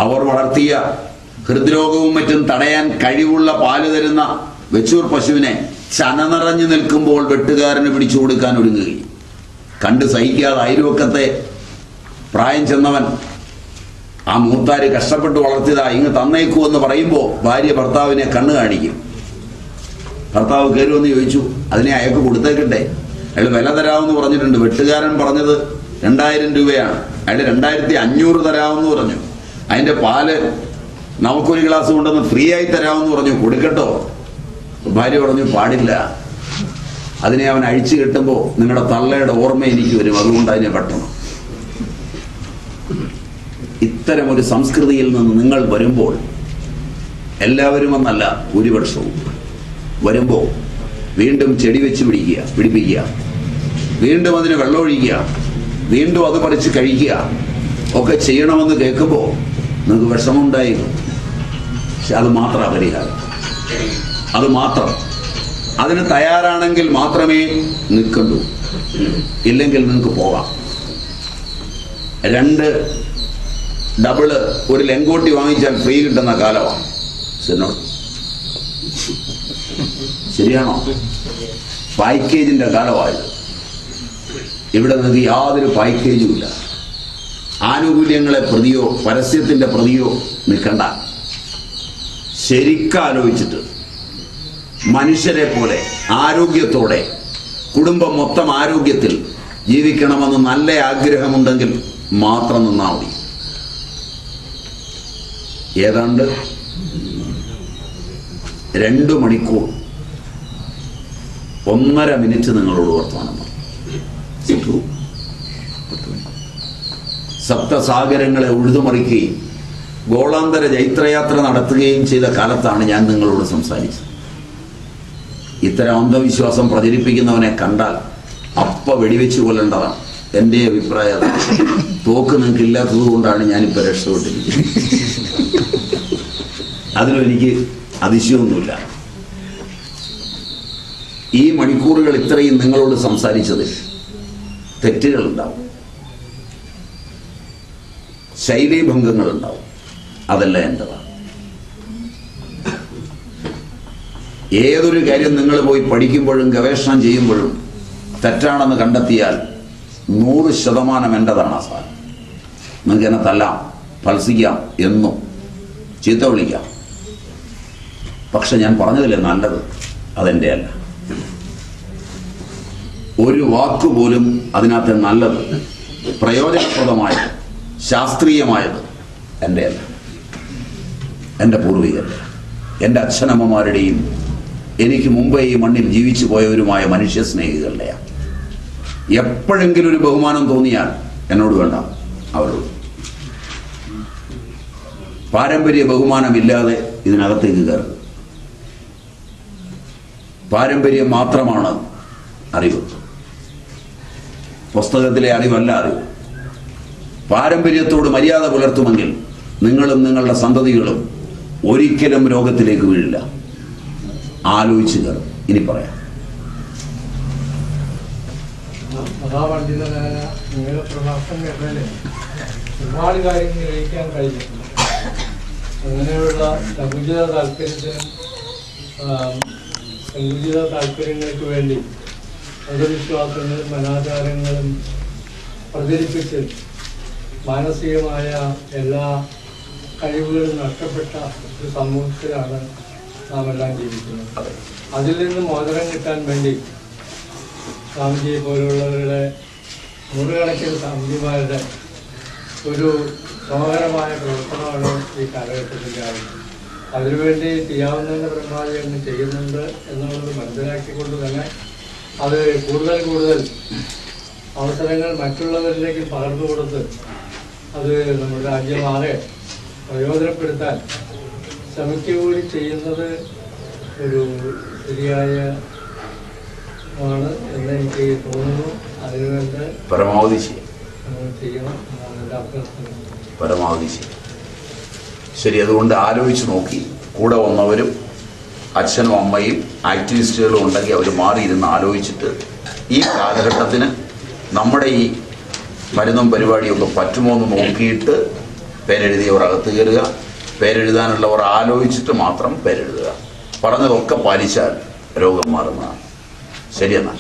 അവർ വളർത്തിയ ഹൃദ്രോഗവും മറ്റും തടയാൻ കഴിവുള്ള പാല് തരുന്ന വെച്ചൂർ പശുവിനെ ചന നിറഞ്ഞു നിൽക്കുമ്പോൾ വെട്ടുകാരന് പിടിച്ചു കൊടുക്കാൻ ഒരുങ്ങുകയും കണ്ട് സഹിക്കാതെ അയൽവക്കത്തെ പ്രായം ചെന്നവൻ ആ മൂത്താര് കഷ്ടപ്പെട്ട് വളർത്തിയതാ ഇങ്ങ് തന്നേക്കൂ എന്ന് പറയുമ്പോൾ ഭാര്യ ഭർത്താവിനെ കണ്ണ് കാണിക്കും. ഭർത്താവ് കയറുമെന്ന് ചോദിച്ചു, അതിനെ അയാൾക്ക് കൊടുത്തേക്കട്ടെ, അയാൾ വില തരാമെന്ന് പറഞ്ഞിട്ടുണ്ട്. വെട്ടുകാരൻ പറഞ്ഞത് 2000 രൂപയാണ്, അയാൾ 2500 തരാമെന്ന് പറഞ്ഞു. അതിൻ്റെ പാല് നമുക്കൊരു ഗ്ലാസ് കൊണ്ടുവന്ന് ഫ്രീ ആയി തരാമെന്ന് പറഞ്ഞു. കൊടുക്കട്ടോ? ഭാര്യ പറഞ്ഞു പാടില്ല, അതിനെ അവൻ അഴിച്ചു കെട്ടുമ്പോൾ നിങ്ങളുടെ തള്ളയുടെ ഓർമ്മ എനിക്ക് വരും, അതുകൊണ്ട് അതിനെ വെട്ടണം. ഇത്തരമൊരു സംസ്കൃതിയിൽ നിന്ന് നിങ്ങൾ വരുമ്പോൾ, എല്ലാവരും എന്നല്ല ഭൂരിപക്ഷവും വരുമ്പോൾ, വീണ്ടും ചെടി വെച്ച് പിടിപ്പിക്കുക, വീണ്ടും അതിന് വെള്ളമൊഴിക്കുക, വീണ്ടും അത് പറിച്ച് കഴിക്കുക ഒക്കെ ചെയ്യണമെന്ന് കേൾക്കുമ്പോൾ നിങ്ങൾക്ക് വിഷമമുണ്ടായിരുന്നു. പക്ഷെ അത് മാത്രമാണ് പരിഹാരം. അത് മാത്രം. അതിന് തയ്യാറാണെങ്കിൽ മാത്രമേ നിൽക്കണ്ടൂ, ഇല്ലെങ്കിൽ നിങ്ങൾക്ക് പോകാം. 2 ഡബിള് ഒരു ലെങ്കോട്ടി വാങ്ങിച്ചാൽ ഫ്രീ കിട്ടുന്ന കാലമാണ്. ശരിയാണോ? പാക്കേജിന്റെ കാലമായത്. ഇവിടെ നിങ്ങൾക്ക് യാതൊരു പാക്കേജും ഇല്ല. ആനുകൂല്യങ്ങളെ പ്രതിയോ പരസ്യത്തിന്റെ പ്രതിയോ നിൽക്കണ്ട. ശരിക്കാലോചിച്ചിട്ട് മനുഷ്യരെ പോലെ ആരോഗ്യത്തോടെ കുടുംബം മൊത്തം ആരോഗ്യത്തിൽ ജീവിക്കണമെന്ന് നല്ല ആഗ്രഹമുണ്ടെങ്കിൽ മാത്രം നിന്നാൽ മതി. ഏതാണ്ട് 2 മണിക്കൂർ 1.5 മിനിറ്റ് നിങ്ങളോട് വർത്തമാനം പറഞ്ഞു. സപ്തസാഗരങ്ങളെ ഉഴുതുമറിക്കുകയും ഗോളാന്തര ജൈത്രയാത്ര നടത്തുകയും ചെയ്ത കാലത്താണ് ഞാൻ നിങ്ങളോട് സംസാരിച്ചത്. ഇത്തരം അന്ധവിശ്വാസം പ്രചരിപ്പിക്കുന്നവനെ കണ്ടാൽ വെടിവെച്ച് കൊല്ലേണ്ടതാണ് എൻ്റെ അഭിപ്രായം. തോക്ക് നിങ്ങൾക്ക് ഇല്ലാത്തത് കൊണ്ടാണ് ഞാനിപ്പോൾ രക്ഷപ്പെട്ടിരിക്കുന്നത്. അതിനും എനിക്ക് അതിശയമൊന്നുമില്ല. ഈ മണിക്കൂറുകൾ ഇത്രയും നിങ്ങളോട് സംസാരിച്ചതിൽ തെറ്റുകളുണ്ടാവും, ശൈലീഭംഗങ്ങളുണ്ടാവും. അതെല്ലാം എൻ്റെതാണ്. ഏതൊരു കാര്യം നിങ്ങൾ പോയി പഠിക്കുമ്പോഴും ഗവേഷണം ചെയ്യുമ്പോഴും തെറ്റാണെന്ന് കണ്ടെത്തിയാൽ 100% എൻ്റെതാണ് ആ സാധനം. നിങ്ങൾക്ക് എന്നെ തല്ലാം, ഫൽസിക്കാം, എന്നും ചീത്ത വിളിക്കാം. പക്ഷെ ഞാൻ പറഞ്ഞതില്ലേ നല്ലത്, അതെൻ്റെ അല്ല. ഒരു വാക്കുപോലും അതിനകത്ത് നല്ലത്, പ്രയോജനപ്രദമായത്, ശാസ്ത്രീയമായത് എൻ്റെ അല്ല, എൻ്റെ പൂർവികരുടെ, എൻ്റെ അച്ഛനമ്മമാരുടെയും എനിക്ക് മുമ്പേ ഈ മണ്ണിൽ ജീവിച്ചു പോയവരുമായ മനുഷ്യ സ്നേഹികളുടെയാണ്. എപ്പോഴെങ്കിലും ഒരു ബഹുമാനം തോന്നിയാൽ എന്നോട് വേണ്ട, അവരോട്. പാരമ്പര്യ ബഹുമാനമില്ലാതെ ഇതിനകത്തേക്ക് കയറുക. പാരമ്പര്യം മാത്രമാണ് അറിവ്, പുസ്തകത്തിലെ അറിവല്ല അറിവ്. പാരമ്പര്യത്തോട് മര്യാദ പുലർത്തുമെങ്കിൽ നിങ്ങളും നിങ്ങളുടെ സന്തതികളും ഒരിക്കലും രോഗത്തിലേക്ക് വീഴില്ല. ആലോചിച്ച് കയറും. ഇനി പറയാം.
നിങ്ങളുടെ പ്രഭാഷണം കേട്ടാലേ ഒരുപാട് കാര്യങ്ങൾ ഗ്രഹിക്കാൻ കഴിഞ്ഞിട്ടുണ്ട്. അങ്ങനെയുള്ള സങ്കുചിത താല്പര്യങ്ങൾക്ക് വേണ്ടി അന്ധവിശ്വാസങ്ങളും അനാചാരങ്ങളും പ്രചരിപ്പിച്ച് മാനസികമായ എല്ലാ കഴിവുകളും നഷ്ടപ്പെട്ട ഒരു സമൂഹത്തിലാണ് നാം എല്ലാം ജീവിക്കുന്നത്. അതിൽ നിന്ന് മോചനം കിട്ടാൻ വേണ്ടി സ്വാമിജിയെ പോലുള്ളവരുടെ നൂറുകണക്കിന് സ്വാമിജിമാരുടെ ഒരു ശ്രമകരമായ പ്രവർത്തനമാണ് ഈ കാലഘട്ടത്തിൻ്റെ ആവശ്യം. അതിനുവേണ്ടി ചെയ്യാവുന്നതിൻ്റെ പരമാവധി അങ്ങ് ചെയ്യുന്നുണ്ട് എന്നുള്ളത് മനസ്സിലാക്കിക്കൊണ്ട് തന്നെ അത് കൂടുതൽ അവസരങ്ങൾ മറ്റുള്ളവരിലേക്ക് പകർന്നു കൊടുത്ത് അത് നമ്മുടെ രാജ്യമാകെ പ്രയോജനപ്പെടുത്താൻ ശ്രമിക്കുകകൂടി ചെയ്യുന്നത് ഒരു ശരിയായ ആണ് എന്ന് എനിക്ക് തോന്നുന്നു. അതിനുവേണ്ടി
പരമാവധി
ചെയ്യണം എന്നാണ് എൻ്റെ അഭ്യർത്ഥന.
പരമാവധി ശരി. ശരി, അതുകൊണ്ട് ആലോചിച്ച് നോക്കി കൂടെ വന്നവരും അച്ഛനും അമ്മയും ആക്ടിവിസ്റ്റുകളും ഉണ്ടെങ്കിൽ അവർ മാറിയിരുന്ന് ആലോചിച്ചിട്ട് ഈ കാലഘട്ടത്തിന് നമ്മുടെ ഈ മരുന്നും പരിപാടിയൊക്കെ പറ്റുമോ എന്ന് നോക്കിയിട്ട് പേരെഴുതിയവർ അകത്ത് കയറുക, പേരെഴുതാനുള്ളവർ ആലോചിച്ചിട്ട് മാത്രം പേരെഴുതുക. പറഞ്ഞതൊക്കെ പാലിച്ചാൽ രോഗം മാറുന്നതാണ്. ശരിയെന്നാൽ